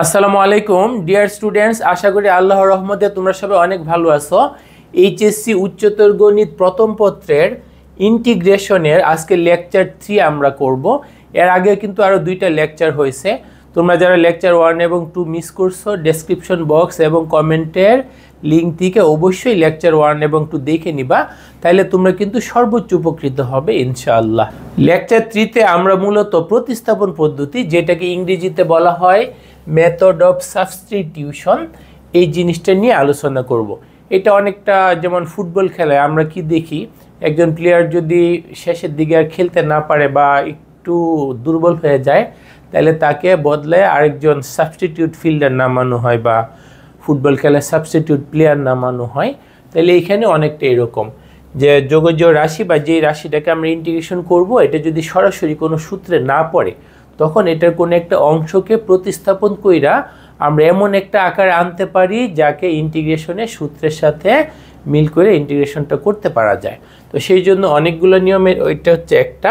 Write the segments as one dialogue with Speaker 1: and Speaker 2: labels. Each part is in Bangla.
Speaker 1: আসসালামু আলাইকুম ডিয়ার স্টুডেন্টস, আশা করি আল্লাহর রহমতে তোমরা সবাই অনেক ভালো আছো। এইচএসসি উচ্চতর গণিত প্রথম পত্রের ইন্টিগ্রেশনের আজকে লেকচার 3 আমরা করব। এর আগে কিন্তু আরও 2টা লেকচার হয়েছে। তোমরা যারা লেকচার 1 এবং 2 মিস করছো, ডেসক্রিপশন বক্স এবং কমেন্টের লিঙ্ক থেকে অবশ্যই লেকচার 1 এবং 2 দেখে নিবা, তাহলে তোমরা কিন্তু সর্বোচ্চ উপকৃত হবে ইনশাআল্লাহ। লেকচার 3তে আমরা মূলত প্রতিস্থাপন পদ্ধতি, যেটাকে ইংরেজিতে বলা হয় মেথড অফ সাবস্টিটিউশন, এই জিনিসটা নিয়ে আলোচনা করব। এটা অনেকটা যেমন ফুটবল খেলায় আমরা কি দেখি, একজন প্লেয়ার যদি শেষের দিকে আর খেলতে না পারে বা একটু দুর্বল হয়ে যায়, তাহলে তাকে বদলায় আরেকজন সাবস্টিটিউট ফিল্ডার নামানো হয় বা ফুটবল খেলায় সাবস্টিটিউট প্লেয়ার নামানো হয়। তাহলে এইখানে অনেকটা এরকম যে যোগজীয় রাশি বা যেই রাশিটাকে আমরা ইন্টিগ্রেশন করব, এটা যদি সরাসরি কোনো সূত্রে না পড়ে, তখন এটার কোনো একটা অংশকে প্রতিস্থাপন কইরা আমরা এমন একটা আকারে আনতে পারি যাকে ইন্টিগ্রেশনের সূত্রের সাথে মিল করে ইন্টিগ্রেশনটা করতে পারা যায়। তো সেই জন্য অনেকগুলো নিয়মের ওইটা হচ্ছে একটা,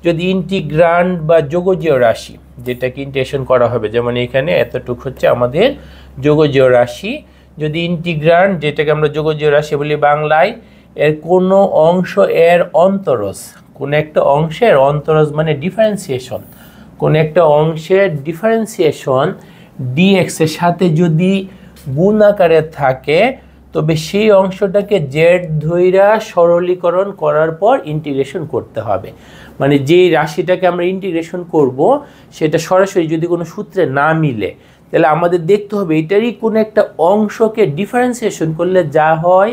Speaker 1: যদি ইন্টিগ্রান্ড বা যোগজীয় রাশি যেটাকে ইন্টিগ্রেশন করা হবে, যেমন এখানে এতটুক হচ্ছে আমাদের যোগজীয় রাশি, যদি ইন্টিগ্রান্ড যেটাকে আমরা যোগজীয় রাশি বলি বাংলায়, এর কোনো অংশ এর অন্তরজ, কোনো একটা অংশের অন্তরজ মানে ডিফারেন্সিয়েশন, কোনো একটা অংশের ডিফারেন্সিয়েশন ডিএক্স এর সাথে যদি গুণ আকারে থাকে, তবে সেই অংশটাকে জেড ধইরা সরলীকরণ করার পর ইন্টিগ্রেশন করতে হবে। মানে যেই রাশিটাকে আমরা ইন্টিগ্রেশন করব, সেটা সরাসরি যদি কোনো সূত্রে না মিলে, তাহলে আমাদের দেখতে হবে এটারই কোনো একটা অংশকে ডিফারেন্সিয়েশন করলে যা হয়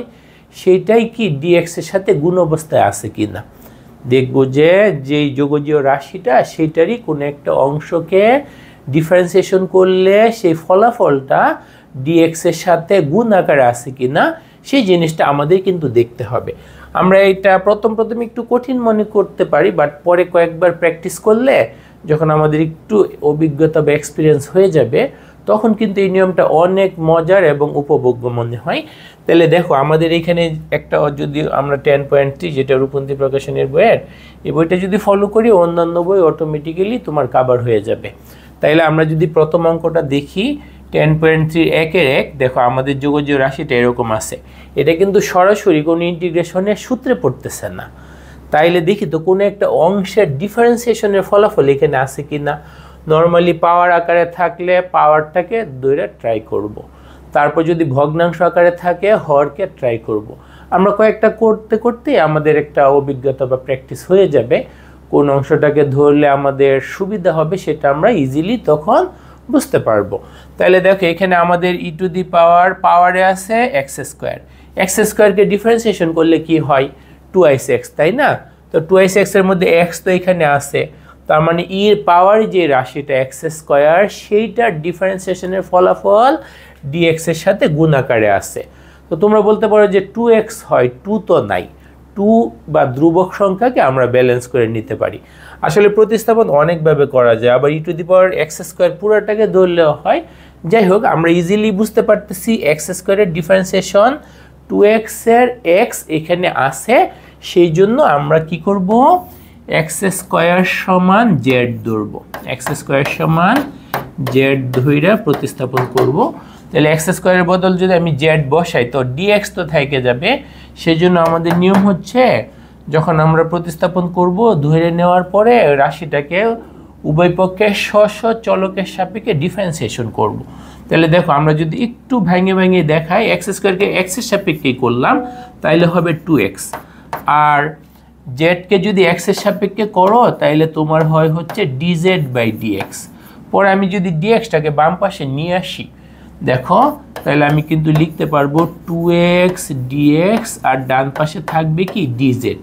Speaker 1: সেটাই কি ডিএক্স এর সাথে গুণ অবস্থায় আছে কিনা। দেখব যে যেই যোগজীয় রাশিটা সেটারই কোনো একটা অংশকে ডিফারেন্সিয়েশন করলে সেই ফলাফলটা ডিএক্স এর সাথে গুণ আকারে আছে কিনা, সেই জিনিসটা আমাদের কিন্তু দেখতে হবে। আমরা এটা প্রথম একটু কঠিন মনে করতে পারি, বাট পরে কয়েকবার প্র্যাকটিস করলে যখন আমাদের একটু অভিজ্ঞতা বা এক্সপিরিয়েন্স হয়ে যাবে, তখন কিন্তু এই নিয়মটা অনেক মজার এবং উপভোগ্য মনে হয়। তাহলে দেখো আমাদের এখানে একটা, যদি আমরা 10.3 যেটা রূপন্তী প্রকাশনের বইয়ের, এই বইটা যদি ফলো করি, অন্যান্য বই অটোমেটিক্যালি তোমার কাভার হয়ে যাবে। তাইলে আমরা যদি প্রথম অঙ্কটা দেখি 10.3 একের 1, দেখো আমাদের যোগজীয় রাশিটা এরকম আছে। এটা কিন্তু সরাসরি কোনো ইন্টিগ্রেশনের সূত্রে পড়তেছে না। তাইলে দেখি তো কোনো একটা অংশের ডিফারেন্সিয়েশনের ফলাফল এখানে আছে কি না। নর্মালি পাওয়ার আকারে থাকলে পাওয়ারটাকে ধরে ট্রাই করব। তারপর যদি ভগ্নাংশ আকারে থাকে হরকে ট্রাই করব। আমরা কয়েকটা করতে করতে আমাদের একটা অভিজ্ঞতা বা প্র্যাকটিস হয়ে যাবে। কোন অংশটাকে ধরলে আমাদের সুবিধা হবে সেটা আমরা ইজিলি তখন বুঝতে পারবো। তাহলে দেখো এখানে আমাদের ই টু দি পাওয়ারে আছে এক্স স্কোয়ার। এক্স স্কোয়ারকে ডিফারেন্সিয়েশন করলে কি হয়, 2x, তাই না? তো 2x এর মধ্যে এক্স তো এখানে আছে, তার মানে ইর পাওয়ার যে রাশিটা এক্স স্কোয়ার, সেইটার ডিফারেন্সিয়েশনের ফলাফল ডিএক্স এর সাথে গুণ আকারে আছে। তো তোমরা বলতে পারো যে 2x হয়, 2 তো নাই। 2 বা ধ্রুবক সংখ্যাকে আমরা ব্যালেন্স করে নিতে পারি। আসলে প্রতিস্থাপন অনেকভাবে করা যায়, আবার E to the power X square পুরোটাকে ধরলেও হয়। যাই হোক, আমরা ইজিলি বুঝতে পারতেছি এক্স স্কোয়ারের ডিফারেন্সিয়েশন 2x এর x এখানে আছে, সেই জন্য আমরা কি করব, এক্স স্কোয়ার সমান জেড ধরব। এক্স স্কোয়ার সমান জেড ধইরা প্রতিস্থাপন করব। তাহলে এক্স স্কোয়ারের বদল যদি আমি জেড বসাই, তো ডিএক্স তো থেকে যাবে। সেই জন্য আমাদের নিয়ম হচ্ছে, যখন আমরা প্রতিস্থাপন করব, ধরে নেওয়ার পরে রাশিটাকে উভয় পক্ষে স্ব চলকের সাপেক্ষে ডিফারেন্সিয়েশন করব। তাহলে দেখো আমরা যদি একটু ভেঙে দেখাই, এক্স স্কোয়ারকে এক্সের সাপেক্ষেই করলাম, তাইলে হবে 2x। আর জেডকে যদি এক্সের সাপেক্ষে করো, তাইলে তোমার হয় হচ্ছে ডিজেড বাই ডিএক্স। পরে আমি যদি ডিএক্সটাকে বাম পাশে নিয়ে আসি, দেখো তাহলে আমি কিন্তু লিখতে পারবো 2x dx, আর ডান পাশে থাকবে কি ডিজেড।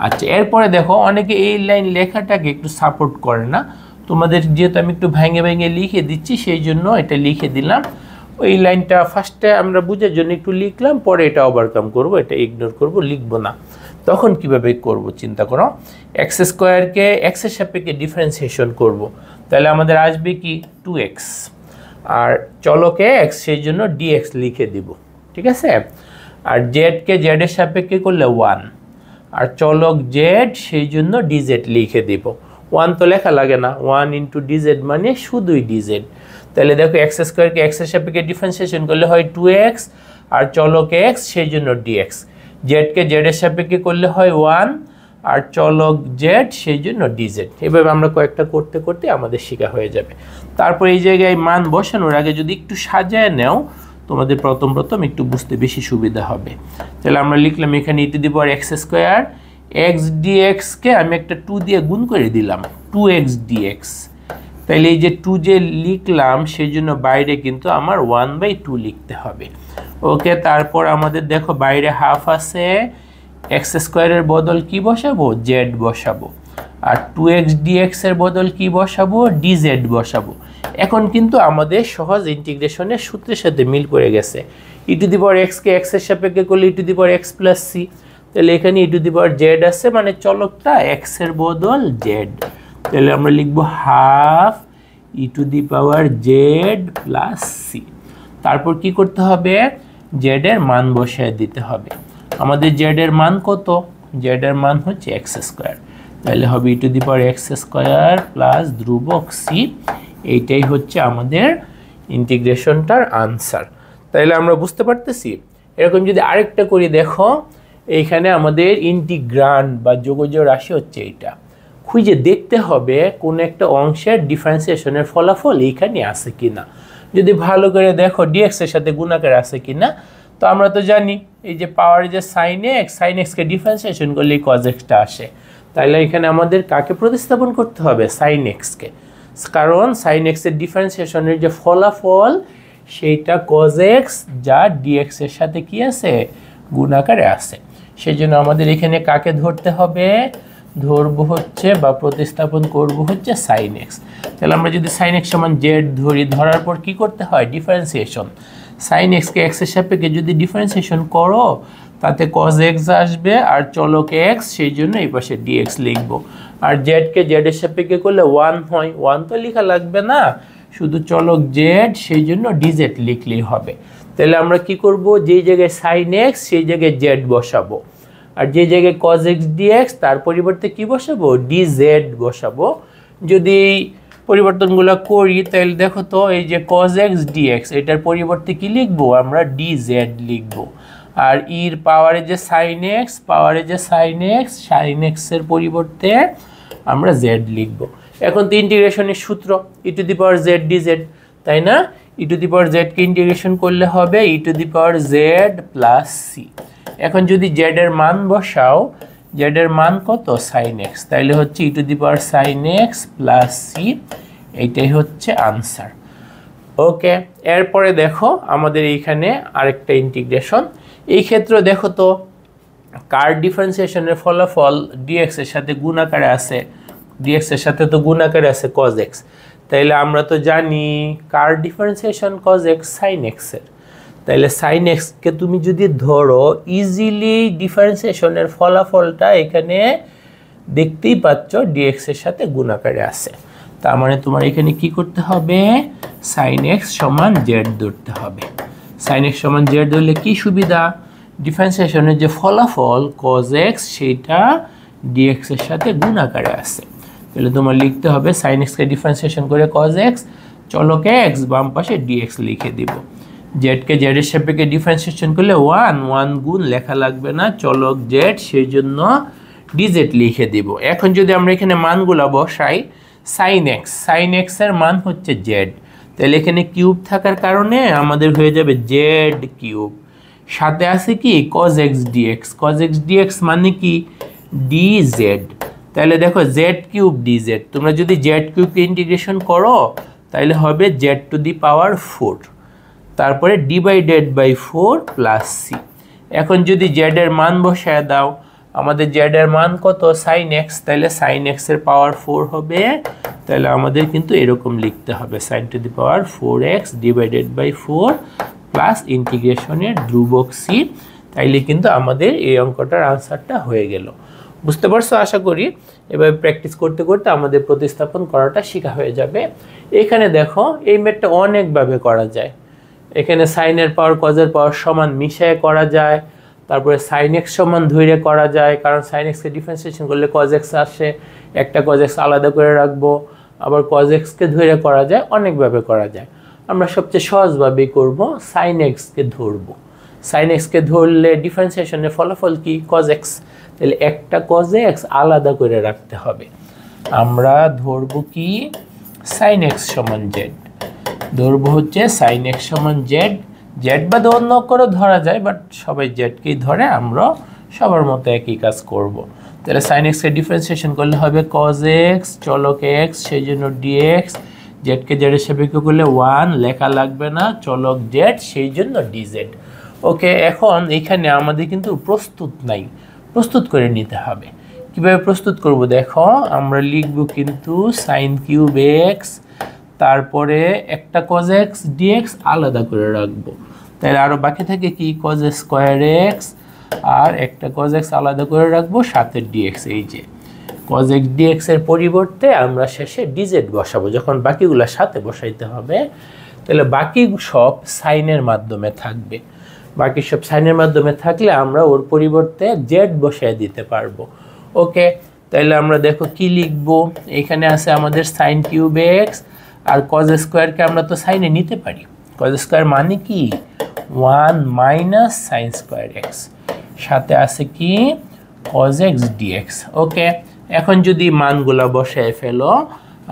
Speaker 1: আচ্ছা, এরপরে দেখো অনেকে এই লাইন লেখাটাকে একটু সাপোর্ট করে না। তোমাদের যেহেতু আমি একটু ভেঙে লিখে দিচ্ছি, সেই জন্য এটা লিখে দিলাম। ওই লাইনটা ফার্স্টে আমরা বুঝার জন্য একটু লিখলাম, পরে এটা ওভারকাম করব, এটা ইগনোর করব, লিখবো না। তখন কিভাবে করব চিন্তা করো, এক্স স্কোয়ারকে এক্সের সাপেক্ষে ডিফারেন্সিয়েশন করব। তাহলে আমাদের আসবে কি 2x, আর চলকে এক্স, সেই জন্য ডিএক্স লিখে দিব, ঠিক আছে। আর জেডকে জেডের সাপেক্ষে করলে 1, আর চলক জেড, সেই জন্য ডিজেড লিখে দিব। 1 তো লেখা লাগে না, 1 ইন্টু ডিজেড মানে শুধুই ডিজেড। তাহলে দেখো এক্স স্কোয়ারকে এক্স এর সাপেক্ষে ডিফারেন্সিয়েশন করলে হয় 2x, আর চলক x সেই জন্য dx। জেডকে জেড এর সাপেক্ষে করলে হয় 1, আর চলক জেড সেই জন্য dz। এভাবে আমরা কয়েকটা করতে করতে আমাদের শেখা হয়ে যাবে। তারপর এই জায়গায় মান বসানোর আগে যদি একটু সাজায় নাও, তোমাদের প্রথম একটু বুঝতে বেশি সুবিধা হবে। তাহলে আমরা লিখলাম এখানে e two the power x square, x dx কে আমি একটা 2 দিয়ে গুণ করে দিলাম, 2x dx। তাহলে এই যে 2 যে লিখলাম সেই জন্য বাইরে কিন্তু আমার 1/2 লিখতে হবে। ওকে, তারপর আমাদের দেখো বাইরে হাফ আছে, x স্কোয়ারের বদল কি বসাবো, z বসাবো, আর 2x dx এর বদল কি বসাবো, dz বসাবো। এখন কিন্তু আমাদের সহজ ইন্টিগ্রেশনের সূত্রের সাথে মিল করে গেছে। e two the power x K x এর সাপেক্ষে করলে e two the power x plus c। তাহলে এখানে e two the power z আছে, মানে চলকটা x এর বদল z। তাহলে আমরা লিখব half e two the power z plus c। তারপর কি করতে হবে, z এর মান বসায় দিতে হবে। আমাদের z এর মান কত, z এর মান হচ্ছে x স্কোয়ার। তাহলে হবে e two the power x square plus ধ্রুবক c। এইটাই হচ্ছে আমাদের ইন্টিগ্রেশনটার আনসার। তাহলে আমরা বুঝতে পারতেছি। এরকম যদি আরেকটা করি, দেখো এইখানে আমাদের ইন্টিগ্রান্ড বা যোগজ রাশি হচ্ছে এইটা, খুঁজে দেখতে হবে কোন একটা অংশের ডিফারেন্সিয়েশনের ফলাফল এইখানে আছে কিনা। যদি ভালো করে দেখো dx এর সাথে গুণাকার আছে কিনা, তো আমরা তো জানি এই যে পাওয়ার যে sin x কে ডিফারেন্সিয়েশন করলে cos x টা আসে। তাহলে এখানে আমাদের কাকে প্রতিস্থাপন করতে হবে, sin x কে, কারণ sin x এর ডিফারেন্সিয়েশনের যে ফলাফল সেইটা cos x যা dx এর সাথে কি আছে, গুণাকারে আছে। সেই জন্য আমাদের এখানে কাকে ধরতে হবে, ধরবো হচ্ছে বা প্রতিস্থাপন করব হচ্ছে sin x। তাহলে আমরা যদি sin x সমান z ধরি, ধরার পর কি করতে হয়, ডিফারেন্সিয়েশন। sin x কে x এর সাপেক্ষে যদি ডিফারেন্সিয়েশন করো, তাতে cos x আসবে, আর চলক x সেই জন্য এই পাশে dx লিখব। আর z কে z এর সাপেক্ষে করলে 1 হয়, 1 তো লেখা লাগবে না, শুধু চলক z সেই জন্য dz লিখলেই হবে। তাহলে আমরা কি করব, যেই জায়গায় sin x সেই জায়গায় z বসাবো, আর যে জায়গায় cos x dx তার পরিবর্তে কি বসাবো, dz বসাবো। যদি পরিবর্তনগুলো করি তাহলে দেখো তো এই যে cos x dx এটার পরিবর্তে কি লিখবো, আমরা dz লিখবো। আর এর পাওয়ারে যে sin x, পাওয়ারে যে sin x এর পরিবর্তে আমরা z লিখবো। এখন তো ইন্টিগ্রেশনের সূত্র e two the power z dz, তাই না? e two the power z K integration করলে হবে e two the power z plus c। এখন যদি z এর মান বসাও, z এর মান কত, sin x, তাইলে হচ্ছে e two the power sin x plus c। এইটাই হচ্ছে আনসার। ওকে, এরপরে দেখো আমাদের এইখানে আরেকটা ইন্টিগ্রেশন। এই ক্ষেত্রে দেখো তো কার ডিফারেন্সিয়েশনের ফলাফল dx এর সাথে গুণাকারে আছে, dx এর সাথে তো গুণাকারে আছে cos x। তাইলে আমরা তো জানি কার differentiation cos x, sin x এর। তাহলে sin x কে তুমি যদি ধরো, ইজিলি ডিফারেন্সিয়েশনের ফলাফলটা এখানে দেখতেই পাচ্ছ dx এর সাথে গুণাকারে আছে। তার মানে তোমার এখানে কি করতে হবে, sin x সমান z ধরতে হবে। sin x সমান z ধরলে কি সুবিধা, ডিফারেন্সিয়েশনের যে ফলাফল cos x সেটা dx এর সাথে গুণাকারে আছে। তাহলে তোমার লিখতে হবে sin x কে ডিফারেন্সিয়েশন করে cos x, চলক x বাম পাশে dx লিখে দিব। z কে z এর সাপেক্ষে ডিফারেন্সিয়েশন করলে 1 গুণ লেখা লাগবে না, চলক z সেই জন্য dz লিখে দিব। এখন যদি আমরা এখানে মানগুলো বসাই, sin x এর মান হচ্ছে z, তাহলে এখানে কিউব থাকার কারণে আমাদের হয়ে যাবে z কিউব। সাথে আছে কি cos x dx মানে কি dz। তাহলে দেখো z কিউব dz, তোমরা যদি z কিউবকে ইন্টিগ্রেশন করো তাহলে হবে z টু দি পাওয়ার 4, তারপরে ডিভাইডেড বাই 4 প্লাস c। এখন যদি z এর মান বসায় দাও, আমাদের z এর মান কত, sin x, তাহলে sin x এর পাওয়ার 4 হবে। তাহলে আমাদের কিন্তু এরকম লিখতে হবে sin to the power 4x divided by 4 plus ইন্টিগ্রেশনের ধ্রুবক c। তাইলে কিন্তু আমাদের এই অঙ্কটার আনসারটা হয়ে গেল। বুঝতে পারছো আশা করি। এভাবে প্র্যাকটিস করতে করতে আমাদের প্রতিস্থাপন করাটা শেখা হয়ে যাবে। এখানে দেখো এই ম্যাথটা অনেকভাবে করা যায়। এখানে sin এর পাওয়ার cos এর পাওয়ার সমান মিশিয়ে করা যায়, তারপরে sin x সমান ধরে করা যায়, কারণ sin x কে ডিফারেন্সিয়েশন করলে cos x আসে, একটা cos x আলাদা করে রাখবো, আবার cos x কে ধরে করা যায়, অনেকভাবে করা যায়। আমরা সবচেয়ে সহজভাবে করব, সাইন এক্সকে ধরব। সাইন এক্সকে ধরলে ডিফারেন্সিয়েশনের ফলাফল কি? Cos X. তাহলে একটা কজ এক্স আলাদা করে রাখতে হবে। আমরা ধরব কি? সাইন এক্স সমান জেড। ধরব হচ্ছে সাইন এক্স সমান জেড। জেড বা অন্য করে ধরা যায়, বাট সবাই জেডকেই ধরে, আমরা সবার মতো একই কাজ করব। তাহলে সাইন এক্সকে ডিফারেন্সিয়েশন করলে হবে কজ এক্স চলক এক্স, সেই জন্য ডিএক্স। জেডকে জেডের সাপেক্ষে করলে 1 লেখা লাগবে না, চলক জেড, সেই জন্য ডিজেড। ওকে, এখন এখানে আমাদের কিন্তু প্রস্তুত নাই, প্রস্তুত করে নিতে হবে। কিভাবে প্রস্তুত করব? দেখো, আমরা লিখব কিন্তু সাইন কিউব এক্স, তারপরে একটা কজ এক্স ডিএক্স আলাদা করে রাখবো। তাহলে আরও বাকি থাকে কি? কজ স্কোয়ার এক্স আর একটা কজ এক্স আলাদা করে রাখবো, সাথে ডিএক্স। এই যে কজ এক্স ডিএক্স এর পরিবর্তে আমরা শেষে ডিজেড বসাবো, যখন বাকিগুলো সাথে বসাইতে হবে। তাহলে বাকি সব সাইনের মাধ্যমে থাকবে। বাকি সব সাইনের মাধ্যমে থাকলে আমরা ওর পরিবর্তে জেড বসায় দিতে পারবো। ওকে, তাহলে আমরা দেখো কি লিখবো। এখানে আছে আমাদের সাইন কিউব এক্স, আর কজ স্কোয়ারকে আমরা তো সাইনে নিতে পারি। কজ স্কোয়ার মানে কি? 1 মাইনাস সাইন স্কোয়ার এক্স, সাথে আছে কি? Cos x D X. ওকে, এখন যদি মানগুলা বসায় ফেলো,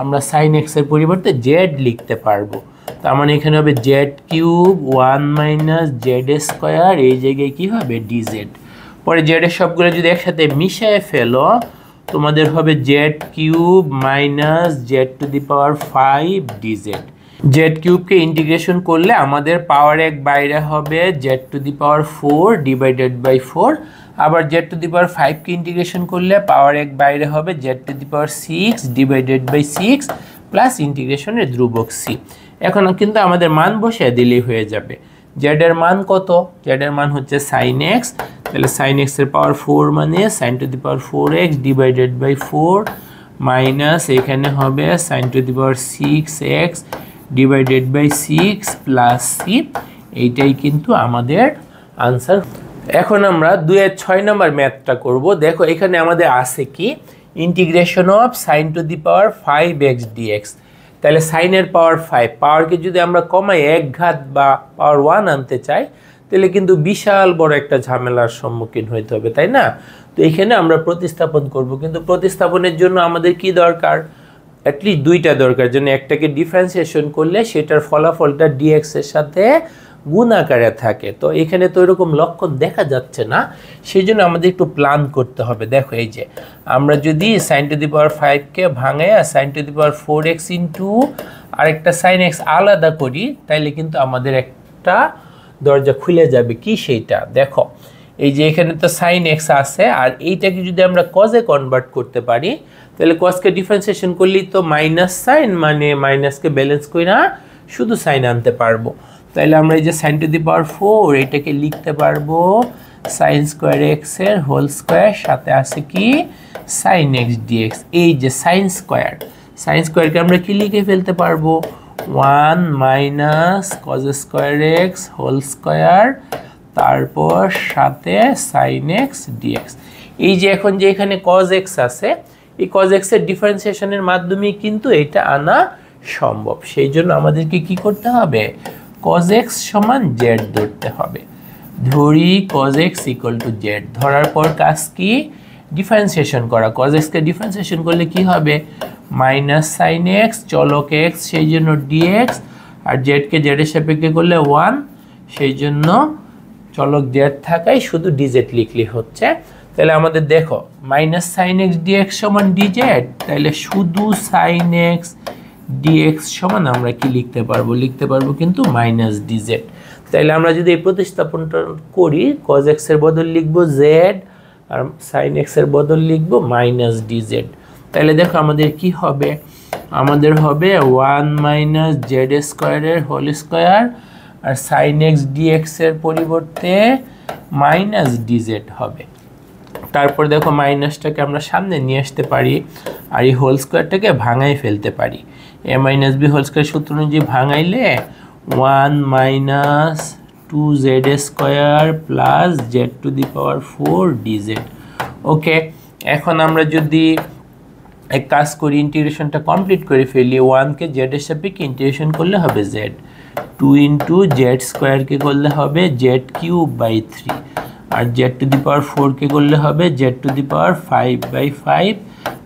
Speaker 1: আমরা সাইন এক্সের পরিবর্তে জেড লিখতে পারবো। তার মানে এখানে হবে Z cube 1 minus Z square, এই জায়গায় কি হবে? ডিজেড। পরে জেডের সবগুলো যদি একসাথে মিশিয়ে ফেলো, তোমাদের হবে Z cube minus Z to the power 5 D Z. Z কিউবকে ইন্টিগ্রেশন করলে আমাদের পাওয়ার 1 বাইরে হবে Z to the power 4 divided by 4। আবার জেড টু দি পাওয়ার 5কে ইন্টিগ্রেশন করলে পাওয়ার 1 বাইরে হবে Z to the power 6 divided by 6 plus ইন্টিগ্রেশনের ধ্রুবক সি। এখন কিন্তু আমাদের মান বসিয়ে দিলেই হয়ে যাবে। জেড এর মান কত? জেড এর মান হচ্ছে সাইন এক্স। তাহলে সাইন এক্স এর পাওয়ার 4 মানে sine to the power 4x divided by 4 minus এখানে হবে sine to the power 6x divided by 6 plus C. এইটাই কিন্তু আমাদের আনসার। এখন আমরা 2-এর 6 নম্বর ম্যাথটা করব। দেখো এখানে আমাদের আছে কি? Integration of sign to the power 5x dx। তাহলে সাইনের পাওয়ার 5, পাওয়ারকে যদি আমরা কমাই এক ঘাত বা পাওয়ার 1 আনতে চাই, তাহলে কিন্তু বিশাল বড় একটা ঝামেলার সম্মুখীন হইতে হবে, তাই না? তো এখানে আমরা প্রতিস্থাপন করব, কিন্তু প্রতিস্থাপনের জন্য আমাদের কি দরকার? অ্যাটলিস্ট দুইটা দরকার, যেন একটাকে ডিফারেন্সিয়েশন করলে সেটার ফলাফলটা dx এর সাথে গুণ আকারে থাকে। তো এখানে তো এরকম লক্ষণ দেখা যাচ্ছে না, সেই জন্য আমাদের একটু প্ল্যান করতে হবে। দেখো এই যে আমরা যদি সাইন টু দি পাওয়ার 5কে ভাঙায় sine to the power 4x into আরেকটা সাইন এক্স আলাদা করি, তাইলে কিন্তু আমাদের একটা দরজা খুলে যাবে। কি সেইটা? দেখো এই যে এখানে তো সাইন এক্স আছে, আর এইটাকে যদি আমরা কজে কনভার্ট করতে পারি, তাহলে কজকে ডিফারেন্সিয়েশন করলেই তো মাইনাস সাইন, মানে মাইনাসকে ব্যালেন্স করে না শুধু সাইন আনতে পারবো। তাহলে আমরা এই যে সাইন টু দি পাওয়ার 4 এটাকে লিখতে পারবো সাইন স্কোয়ার এক্স এর হোল স্কোয়ার, সাথে আছে কি সাইন এক্স ডিএক্স। এই যে সাইন স্কোয়ারকে আমরা কি লিখে ফেলতে পারবো? 1 minus cos square X whole square, তারপর সাথে সাইন এক্স ডিএক্স। এই যে এখন যে এখানে কজ এক্স আছে, এই কজ এক্স এর ডিফারেন্সিয়েশনের মাধ্যমে কিন্তু এটা আনা সম্ভব। সেই জন্য আমাদেরকে কি করতে হবে? cos x সমান z ধরতে হবে। ধরি cos x equal to z, ধরার পর কাজ কি? ডিফারেন্সিয়েশন করা। cos x কে ডিফারেন্সিয়েশন করলে কি হবে? মাইনাস সাইন x চলক x, সেই জন্য dx, আর z কে z এর সাপেক্ষে করলে 1, সেই জন্য চলক z থাকায় শুধু dz লিখলে হচ্ছে। তাহলে আমাদের দেখো মাইনাস সাইন x dx সমান dz, তাহলে শুধু সাইন x dx সমান আমরা কি লিখতে পারবো? লিখতে পারবো কিন্তু মাইনাস ডিজেড। তাইলে আমরা যদি এই প্রতিস্থাপনটা করি, cos x এর বদল লিখবো z, আর sin x এর বদল লিখবো মাইনাস ডিজেড। তাহলে দেখো আমাদের কি হবে? আমাদের হবে 1 মাইনাস জেড স্কোয়ারের হোল স্কোয়ার, আর sin x dx এর পরিবর্তে মাইনাস ডিজেড হবে। তারপর দেখো মাইনাসটাকে আমরা সামনে নিয়ে আসতে পারি, আর এই হোল স্কোয়ারটাকে ভাঙাই ফেলতে পারি। a minus B whole square সূত্র অনুযায়ী ভাঙাইলে 1 minus 2z square plus Z to the power 4 D Z. Okay, এখন আমরা যদি এক কাজ করি, ইন্টিগ্রেশনটা কমপ্লিট করে ফেলি, 1কে জেড এর সাপেক্ষে ইন্টিগ্রেশন করলে হবে z, 2 ইন্টু জেড স্কোয়ারকে করলে হবে জেড কিউব বাই 3, আর জেড টু দি পাওয়ার 4কে করলে হবে Z to the power 5/5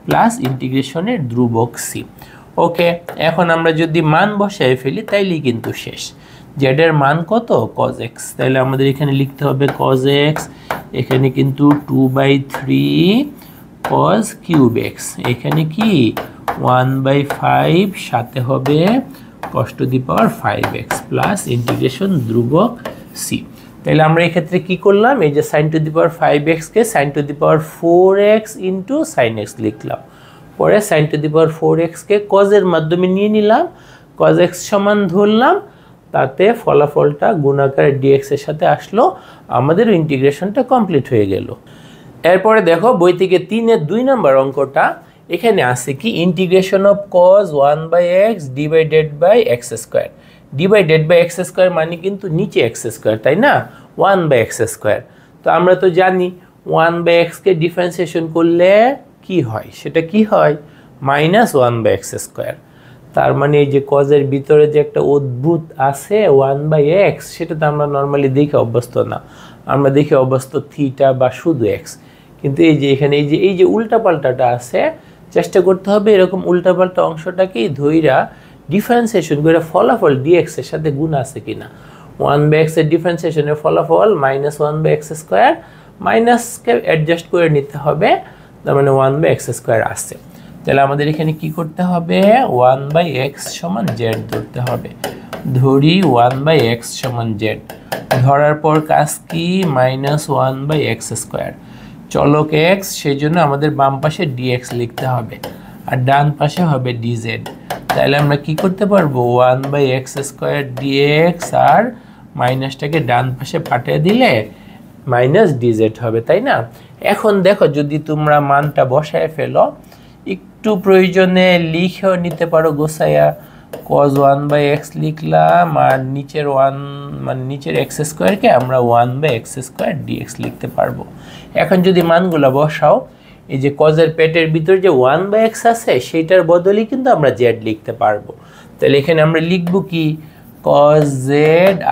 Speaker 1: plus ইন্টিগ্রেশনের ধ্রুবক সি। ওকে, এখন আমরা যদি মান বসায় ফেলি তাইলেই কিন্তু শেষ। জেড এর মান কত? cos x, তাহলে আমাদের এখানে লিখতে হবে cos x, এখানে কিন্তু 2/3 cos কিউব x, এখানে কি 1/5, সাথে হবে cos two the power 5x plus integration ধ্রুবক সি। তাহলে আমরা এই ক্ষেত্রে কি করলাম, এই যে sin to the power 5x K sin to the power 4x into sin x লিখলাম, পরে sin to the power 4x K cos এর মাধ্যমে নিয়ে নিলাম, cos x সমান ধরলাম, তাতে ফলাফলটা গুণাকার dx এর সাথে আসলো, আমাদের ইন্টিগ্রেশনটা কমপ্লিট হয়ে গেল। এরপরে দেখো বই থেকে 3-এর 2 নম্বর অঙ্কটা, এখানে আছে কি integration of cos 1/x divided by x square. Divided by x square মানে কিন্তু নিচে x স্কয়ার, তাই না, 1/x স্কয়ার। তো আমরা তো জানি 1/x কে ডিফারেন্সিয়েশন করলে কি হয়, সেটা কি হয় -1/x স্কয়ার। তার মানে এই যে cos এর ভিতরে যে একটা অদ্ভুত আছে 1/x, সেটা তো আমরা নর্মালি দেখে অভ্যস্ত না, আমরা দেখে অভ্যস্ত থিটা বা শুধু x। কিন্তু এই যে এখানে এই যে উল্টাপাল্টাটা আছে, চেষ্টা করতে হবে এরকম উল্টাপাল্টা অংশটাকেই ধইরা ডিফারেন্সিয়েশন করে ফলাফল dx এর সাথে গুণ আছে কিনা। 1/x এর ডিফারেন্সিয়েশনের ফলাফল -1/x স্কয়ার, মাইনাসকে অ্যাডজাস্ট করে নিতে হবে, তার মানে 1/x স্কয়ার আসছে। তাহলে আমাদের এখানে কি করতে হবে, 1/x সমান z ধরতে হবে। ধরি 1/x সমান z, ধরার পর কাজ কি -1/x স্কয়ার, চলক x, সেই জন্য আমাদের বাম পাশে dx লিখতে হবে আর ডান পাশে হবে dz। তাহলে আমরা কি করতে পারবো, 1/x স্কয়ার dx আর মাইনাসটাকে ডান পাশে পাঠিয়ে দিলে -dz হবে, তাই না। এখন দেখো যদি তোমরা মানটা বসায় ফেলো, একটু প্রয়োজনে লিখেও নিতে পারো গোছায়া, cos 1/x লিখলাম আর নিচের 1 মানে নিচের x স্কয়ারকে আমরা 1/x স্কয়ার dx লিখতে পারবো। এখন যদি মানগুলো বসাও, এই যে cos এর পেটের ভিতর যে 1/x আছে সেইটার বদলে কিন্তু আমরা z লিখতে পারবো। তাহলে এখানে আমরা লিখব কি cos z,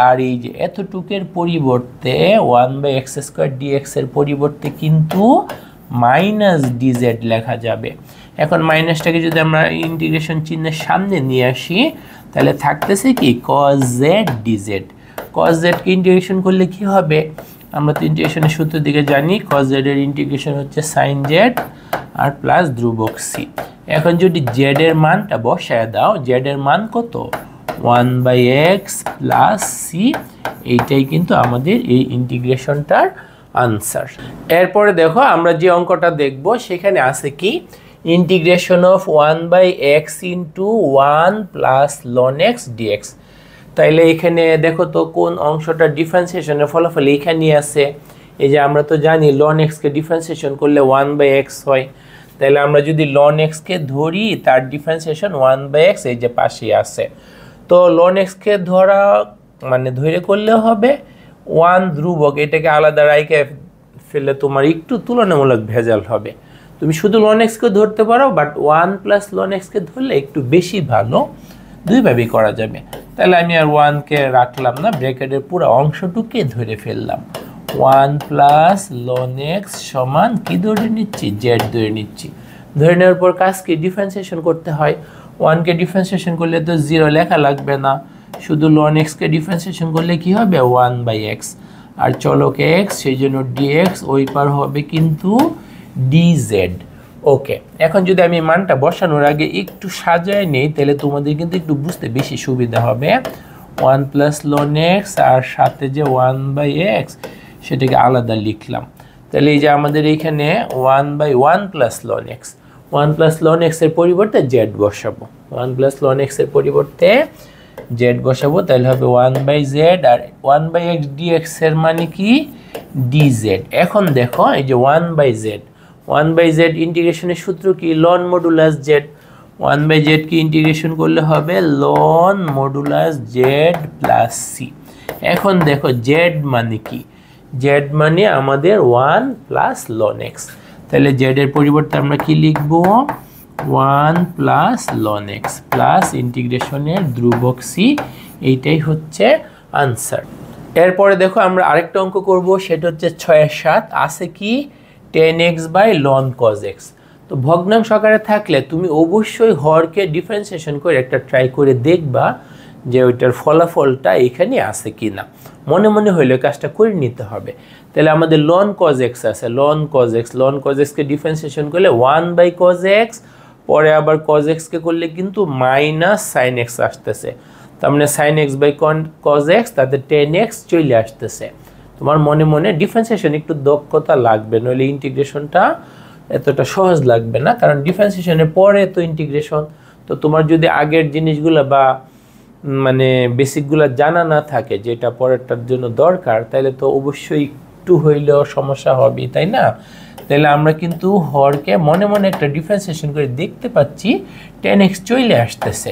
Speaker 1: আর এই যে এতটুকের পরিবর্তে 1/x স্কয়ার dx এর পরিবর্তে কিন্তু -dz লেখা যাবে। এখন মাইনাসটাকে যদি আমরা ইন্টিগ্রেশন চিহ্নের সামনে নিয়ে আসি, তাহলে থাকতেছে কি cos z dz। cos z কে ইন্টিগ্রেশন করলে কি হবে, আমরা তো ইন্টিগ্রেশনের সূত্র দিকে জানি, cos z এর ইন্টিগ্রেশন হচ্ছে sin z আর প্লাস ধ্রুবক c। এখন যদি z এর মানটা বসায় দাও, z এর মান কত 1/x প্লাস c, এইটাই কিন্তু আমাদের এই ইন্টিগ্রেশনটার আনসার। এরপরে দেখো আমরা যে অঙ্কটা দেখব সেখানে আছে কি integration of 1/x into 1 plus ln x dx। তাইলে এখানে দেখো তো কোন অংশটা ডিফারেন্সিয়েশনের ফলাফল এখানে আছে। এই যে আমরা তো জানি ln x কে ডিফারেন্সিয়েশন করলে 1/x হয়, তাহলে আমরা যদি ln x কে ধরি তার ডিফারেন্সিয়েশন 1/x এই যে পাশে আছে। তো ln x কে ধরা মানে ধরে করলে হবে 1 ধ্রুবক, এটাকে আলাদা রাইখে ফেলে তোমার একটু তুলনামূলক ভেজাল হবে। তুমি শুধু ln x কে ধরতে পারো, বাট 1 প্লাস ln x কে ধরলে একটু বেশি ভালো, দুইভাবেই করা যাবে। তাহলে আমি আর 1 কে রাখলাম না, ব্র্যাকেটের পুরো অংশটুকে ধরে ফেললাম। 1 প্লাস ln x সমান কি ধরে নিচ্ছি, z ধরে নিচ্ছি। ধরে নেওয়ার পর কাজ কি ডিফারেন্সিয়েশন করতে হয়। 1 কে ডিফারেন্সিয়েশন করলে তো 0 লেখা লাগবে না, শুধু ln x কে ডিফারেন্সিয়েশন করলে কি হবে 1/x, আর চলক x সেই জন্য dx, ওই পার হবে কিন্তু dz। ওকে, এখন যদি আমি মানটা বসানোর আগে একটু সাজায় নেই, তাহলে তোমাদের কিন্তু একটু বুঝতে বেশি সুবিধা হবে। 1 প্লাস ln x আর সাথে যে 1/x সেটাকে আলাদা লিখলাম। তাহলে এই যে আমাদের এইখানে 1/1 plus ln x, 1 plus ln x এর পরিবর্তে z বসাবো, 1 প্লাস ln x এর পরিবর্তে z বসাবো, তাহলে হবে 1/z, আর 1/x dx এর মানে কি dz। এখন দেখো এই যে 1/z ইন্টিগ্রেশনের সূত্র কি ln মডুলাস z। 1/z কি ইন্টিগ্রেশন করলে হবে ln modulus z plus c। এখন দেখো z মানে কি, z মানে আমাদের 1 প্লাস ln x, তাহলে z এর পরিবর্তে আমরা কি লিখব 1 প্লাস ln x প্লাস ইন্টিগ্রেশনের ধ্রুবক c এইটাই হচ্ছে আনসার। এরপরে দেখো আমরা আরেকটা অঙ্ক করব, সেটা হচ্ছে 6-7। আছে কি 10x/ln cos x। তো ভগ্নাংশ আকারে থাকলে তুমি অবশ্যই হরকে ডিফারেন্সিয়েশন করে একটা ট্রাই করে দেখবা যে ওইটার ফলাফলটা এখানে আছে কি না। মনে মনে হইলে কাজটা করে নিতে হবে। তাহলে আমাদের ln cos x আছে, ln cos x কে ডিফারেন্সিয়েশন করলে 1/cos x, পরে আবার cos x কে করলে কিন্তু -sin x আসতেছে। তার মানে sin x/cos x, তাতে 10x চলে আসতেছে। তোমার মনে মনে ডিফারেন্সিয়েশন একটু দক্ষতা লাগবে, নইলে ইন্টিগ্রেশনটা এতটা সহজ লাগবে না, কারণ ডিফারেন্সিয়েশনের পরে তো ইন্টিগ্রেশন। তো তোমার যদি আগের জিনিসগুলো বা মানে বেসিকগুলো জানা না থাকে, যেটা পরেরটার জন্য দরকার, তাহলে তো অবশ্যই একটু হইলেও সমস্যা হবে, তাই না? তাহলে আমরা কিন্তু হরকে মনে মনে একটা ডিফারেন্সিয়েশন করে দেখতে পাচ্ছি 10x চলে আসতেছে।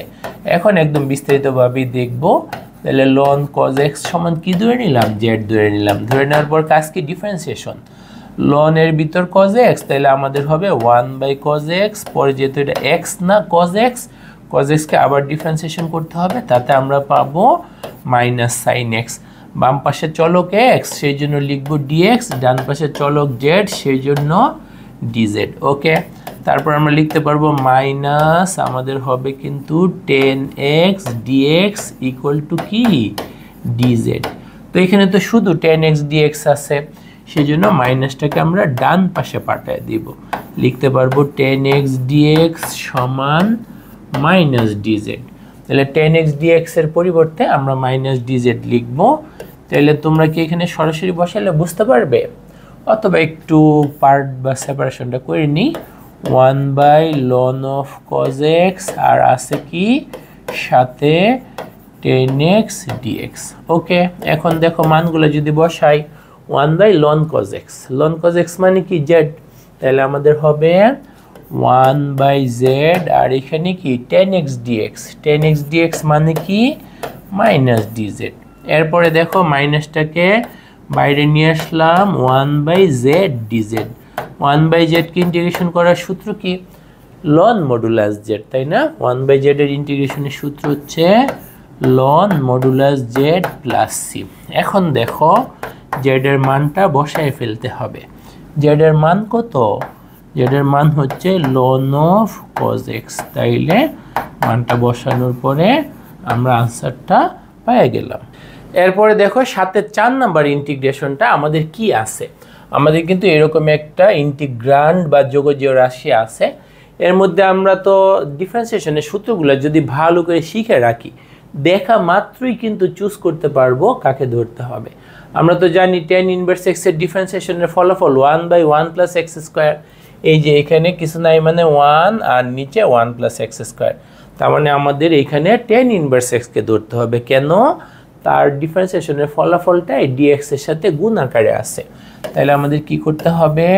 Speaker 1: এখন একদম বিস্তারিতভাবে দেখব। তাহলে ln cos x সমান কি ধরে নিলাম? z ধরে নিলাম। ধরে নেওয়ার পর কাজ কি? ডিফারেন্সিয়েশন। ln এর ভিতর cos x, তাহলে আমাদের হবে 1/cos x, পরে যেহেতু এটা x না cos x কে আবার ডিফারেন্সিয়েশন করতে হবে, তাতে আমরা পাবো -sin x। বাম পাশে চলক x, সেই জন্য লিখবো dx, ডান পাশে চলক z, সেই জন্য dz। ওকে, তারপর আমরা লিখতে পারবো মাইনাস, আমাদের হবে কিন্তু 10x dx ইকুয়াল টু কি? dz। তো এখানে তো শুধু 10x dx আছে, সেই জন্য মাইনাসটাকে আমরা ডান পাশে পাঠিয়ে দিব। লিখতে পারবো 10x dx সমান -dz। তাহলে 10x dx এর পরিবর্তে আমরা -dz লিখবো। তাহলে তোমরা কি এখানে সরাসরি বসালে বুঝতে পারবে, অথবা একটু পার্ট বা সেপারেশনটা করে নিই। 1/ln of cos x, আর আছে কি সাথে 10x dx। ওকে, এখন দেখো মানগুলো যদি বসাই, 1/ln cos x, ln cos x মানে কি? z। তাহলে আমাদের হবে 1/z, আর এখানে কি 10x dx মানে কি? -dz। এরপরে দেখো মাইনাসটাকে বাইরে নিয়ে আসলাম, 1/z dz। 1/z কে ইন্টিগ্রেশন করার সূত্র কি? ln মডুলাস z, তাই না? 1/z এর ইন্টিগ্রেশনের সূত্র হচ্ছে ln modulus z plus c। এখন দেখো z এর মানটা বসায় ফেলতে হবে। z এর মান কত? z এর মান হচ্ছে ln of cos x। তাইলে মানটা বসানোর পরে আমরা আনসারটা পেয়ে গেলাম। এরপরে দেখো 7-এর 4 নাম্বার ইন্টিগ্রেশনটা আমাদের কি আছে। আমাদের কিন্তু এরকম একটা ইন্টিগ্রান্ড বা যোগজীয় রাশি আছে। এর মধ্যে আমরা তো ডিফারেন্সিয়েশনের সূত্রগুলো যদি ভালো করে শিখে রাখি, দেখা মাত্রই কিন্তু চুজ করতে পারবো কাকে ধরতে হবে। আমরা তো জানি tan ইনভার্স x এর ডিফারেন্সিয়েশনের ফলাফল 1/1 + x²। এই যে এখানে কিছু নাই মানে 1, আর নিচে 1 + x²। তার মানে আমাদের এখানে tan ইনভার্স x কে ধরতে হবে। কেন? তার ডিফারেন্সিয়েশনের ফলাফলটা এই dx এর সাথে গুণ আকারে আছে। তাহলে আমাদের কি করতে হবে?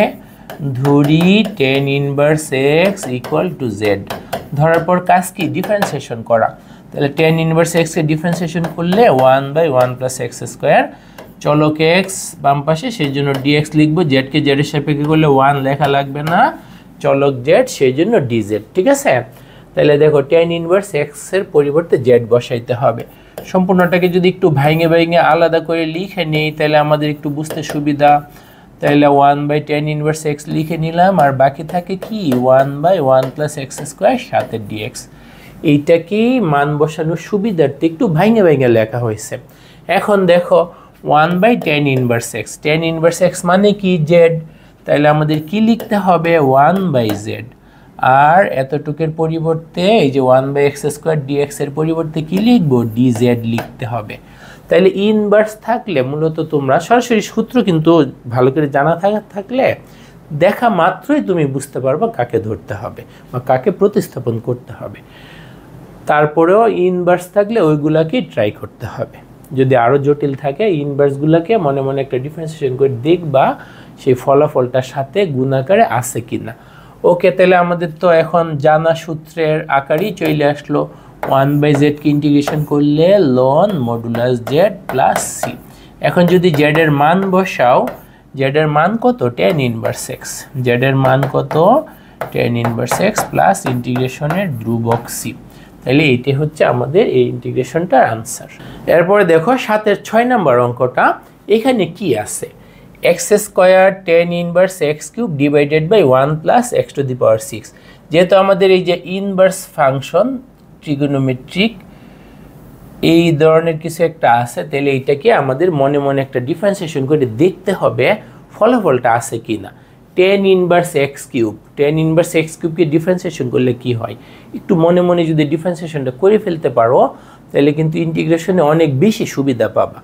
Speaker 1: ধরি tan ইনভার্স x = z। ধরার পর কাজ কি? ডিফারেন্সিয়েশন করা। তাহলে tan ইনভার্স x কে ডিফারেন্সিয়েশন করলে 1/1 + x²। চলক x বাম পাশে, সেই জন্য dx লিখবো। z কে z এর সাপেক্ষে করলে 1 লেখা লাগবে না, চলক z, সেই জন্য dz। ঠিক আছে? তাহলে দেখো tan ইনভার্স x এর পরিবর্তে z বসাইতে হবে। সম্পূর্ণটাকে যদি একটু ভাঙে আলাদা করে লিখে নেই, তাহলে আমাদের একটু বুঝতে সুবিধা। তাহলে 1/tan ইনভার্স x লিখে নিলাম, আর বাকি থাকে কি? 1/1 + x² সাথে dx। এইটাকেই মান বসানোর সুবিধার্থে একটু ভাঙে লেখা হয়েছে। এখন দেখো 1/tan inverse x, tan inverse x মানে কি? z। তাহলে আমাদের কি লিখতে হবে? 1/z। আর এতটুকের পরিবর্তে এই যে 1/x² dx এর পরিবর্তে কি লিখবো? dz লিখতে হবে। তাহলে ইনভার্স থাকলে মূলত তোমরা সরাসরি সূত্র কিন্তু ভালো করে জানা থাকলে দেখা মাত্রই তুমি বুঝতে পারবে কাকে ধরতে হবে বা কাকে প্রতিস্থাপন করতে হবে। তারপরেও ইনভার্স থাকলে ওইগুলাকে ট্রাই করতে হবে। যদি আরও জটিল থাকে, ইনভার্সগুলোকে মনে মনে একটা ডিফারেন্সিয়েশন করে দেখবা সেই ফলাফলটার সাথে গুণ আকারে আছে কিনা। ওকে, তাহলে আমাদের তো এখন জানা সূত্রের আকারই চলে আসলো। 1/z কে ইন্টিগ্রেশন করলে ln modulus z plus c। এখন যদি z এর মান বসাও, z এর মান কত? tan inverse x। z এর মান কত? tan ইনভার্স x প্লাস ইন্টিগ্রেশনের ধ্রুবক c। তাহলে এইটাই হচ্ছে আমাদের এই ইন্টিগ্রেশনটার আনসার। এরপরে দেখো 7-এর 6 নম্বর অঙ্কটা, এখানে কি আছে, X square tan inverse X cube divided by 1 plus X to the power 6। যেহেতু আমাদের এই যে ইনভার্স ফাংশন ট্রিগোনোমেট্রিক এই ধরনের কিছু একটা আছে, তাহলে এইটাকে আমাদের মনে মনে একটা ডিফারেন্সিয়েশন করে দেখতে হবে ফলাফলটা আছে কি না। টেন ইনভার্স এক্স কিউবকে ডিফারেন্সিয়েশন করলে কি হয়, একটু মনে মনে যদি ডিফারেন্সিয়েশনটা করে ফেলতে পারো তাহলে কিন্তু ইন্টিগ্রেশনে অনেক বেশি সুবিধা পাবা।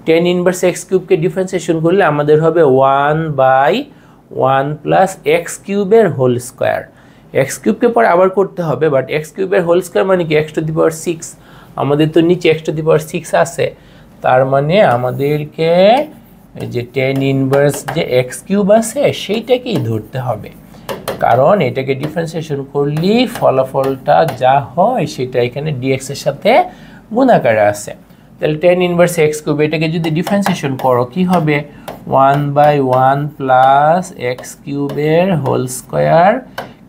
Speaker 1: টেন ইনভার্স এক্স কিউবকে ডিফারেন্সিয়েশন করলে আমাদের হবে 1/1 প্লাস এক্স কিউবের হোল স্কোয়ার। এক্স কিউবকে পরে আবার করতে হবে, বাট এক্স কিউবের হোল স্কোয়ার মানে কি এক্স টু দি পাওয়ার 6, আমাদের তো নিচে এক্স টু দি পাওয়ার 6 আছে, তার মানে আমাদেরকে যে টেন ইনভার্স যে এক্স কিউব আছে সেইটাকেই ধরতে হবে, কারণ এটাকে ডিফারেন্সিয়েশন করলে ফলাফলটা যা হয় সেটা এখানে ডিএক্স এর সাথে গুণাকারে আছে। তাহলে টেন ইনভার্স এক্স কিউব এটাকে যদি ডিফারেন্সিয়েশন করো কি হবে, 1/1 প্লাস এক্স কিউবের হোল স্কোয়ার,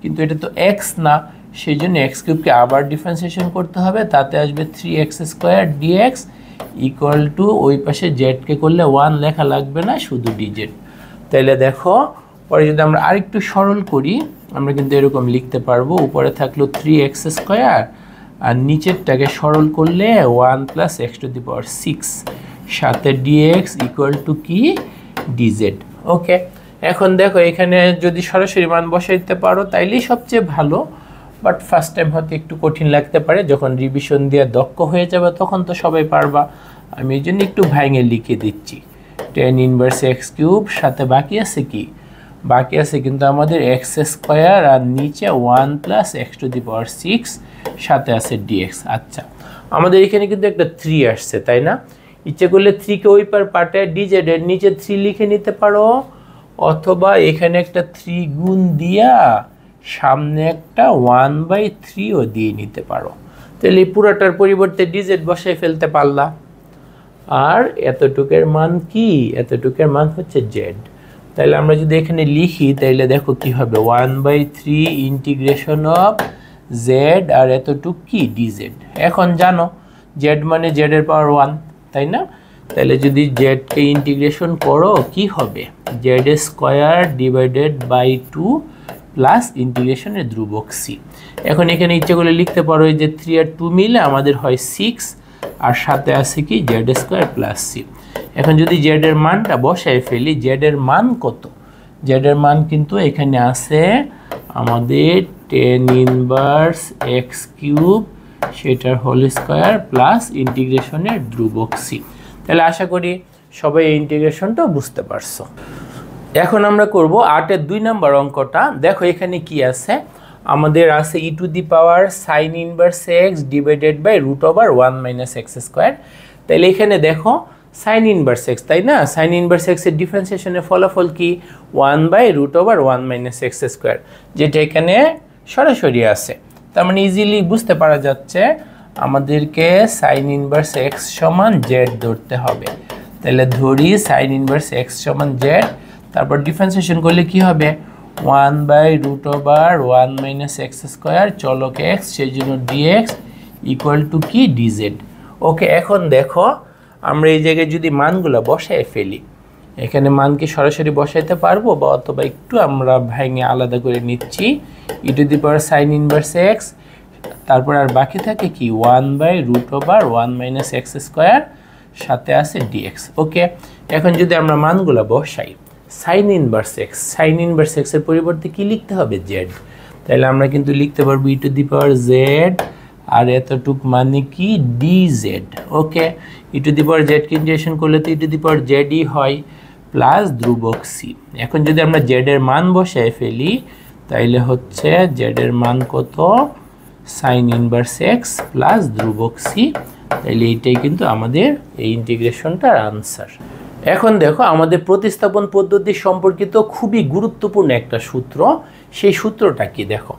Speaker 1: কিন্তু এটা তো এক্স না, সেই জন্য এক্স কিউবকে আবার ডিফারেন্সিয়েশন করতে হবে, তাতে আসবে 3x square dx equal two ওই পাশে জেডকে করলে 1 লেখা লাগবে না, শুধু ডিজেড। তাহলে দেখো পরে যদি আমরা আরেকটু সরল করি আমরা কিন্তু এরকম লিখতে পারবো, উপরে থাকলো 3x স্কোয়ার আর নিচেরটাকে সরল করলে 1 plus X to the power 6 সাথে ডিএক্স ইকুয়াল টু কি ডিজেড। ওকে, এখন দেখো এখানে যদি সরাসরি মান বসাইতে পারো তাইলেই সবচেয়ে ভালো, বাট ফার্স্ট টাইম হয়তো একটু কঠিন লাগতে পারে, যখন রিভিশন দিয়ে দক্ষ হয়ে যাবে তখন তো সবাই পারবা। আমি এই জন্য একটু ভাঙে লিখে দিচ্ছি, টেন ইনভার্স এক্স কিউব সাথে বাকি আছে কি, বাকি আছে কিন্তু আমাদের এক্স স্কোয়ার আর নিচে 1 plus X to the power 6 সাথে আছে ডিএক্স। আচ্ছা, আমাদের এখানে কিন্তু একটা 3 আসছে তাই না, ইচ্ছে করলে 3কে ওই পার পাটে ডিজেড এর নিচে 3 লিখে নিতে পারো, অথবা এখানে একটা 3 গুণ দিয়া সামনে একটা 1/3ও দিয়ে নিতে পারো, তাহলে এই পুরোটার পরিবর্তে ডিজেড বসাই ফেলতে পারলা। আর এতটুকের মান কি, এতটুকের মান হচ্ছে জেড। তাহলে আমরা যদি এখানে লিখি তাহলে দেখো কি হবে, 1/3 ইন্টিগ্রেশন অফ জেড আর এতটুক কি ডিজেড। এখন জানো জেড মানে জেড এর পাওয়ার 1 তাই না, তাহলে যদি জেডকে ইন্টিগ্রেশন করো কি হবে, Z square divided by 2 plus ইন্টিগ্রেশনের ধ্রুবক সি। এখন এখানে ইচ্ছে করে লিখতে পারো যে 3 আর 2 মিলে আমাদের হয় 6 আর সাথে আছে কি জেড স্কোয়ার প্লাস সি। এখন যদি জেড এর মানটা বসায় ফেলি, জেড এর মান কত, জেড এর মান কিন্তু এখানে আছে আমাদের টেন ইনভার্স এক্স কিউব সেটার হোল স্কোয়ার প্লাস ইন্টিগ্রেশনের ধ্রুবক সি। তাহলে আশা করি সবাই এই ইন্টিগ্রেশনটা বুঝতে পারছো। এখন আমরা করব 8-এর 2 নম্বর অঙ্কটা। দেখো এখানে কি আছে, আমাদের আছে E to the power sine inverse X divided by root over 1 minus X square. তাহলে এখানে দেখো সাইন ইনভার্স এক্স তাই না, সাইন ইনভার্স এক্সের ডিফারেন্সিয়েশনের ফলাফল কি 1/√1 মাইনাস এক্স স্কোয়ার, যেটা এখানে সরাসরি আছে, তার মানে ইজিলি বুঝতে পারা যাচ্ছে আমাদেরকে সাইন ইনভার্স এক্স সমান জেড ধরতে হবে। তাহলে ধরি সাইন ইনভার্স এক্স সমান জেড, তারপর ডিফারেন্সিয়েশন করলে কি হবে 1/√1 মাইনাস এক্স স্কোয়ার চলক এক্স, সেই জন্য ডিএক্স ইকুয়াল টু কি ডিজেড। ওকে, এখন দেখো আমরা এই জায়গায় যদি মানগুলো বসায় ফেলি, এখানে মান কি সরাসরি বসাইতে পারবো বা অথবা একটু আমরা ভেঙে আলাদা করে নিচ্ছি, E to the power sine inverse X, তারপর আর বাকি থাকে কি 1/√1 মাইনাস এক্স স্কোয়ার সাথে আছে ডিএক্স। ওকে, এখন যদি আমরা মানগুলো বসাই, সাইন ইনভার্স এক্স এর পরিবর্তে কি লিখতে হবে জেড, তাহলে আমরা কিন্তু লিখতে পারবো ই টু দি পাওয়ার জেড আর এতটুক মানে কি DZ. Okay, E to the power Z K integration করলে তো ই টু দি পাওয়ার জেডই হয় প্লাস ধ্রুবক সি। এখন যদি আমরা জেড এর মান বসায় ফেলি তাইলে হচ্ছে জেড এর মান কত, সাইন ইনভার্স এক্স প্লাস ধ্রুবক সি। তাইলে এইটাই কিন্তু আমাদের এই ইন্টিগ্রেশনটার আনসার। এখন দেখো আমাদের প্রতিস্থাপন পদ্ধতি সম্পর্কিত খুবই গুরুত্বপূর্ণ একটা সূত্র, সেই সূত্রটা কি দেখো,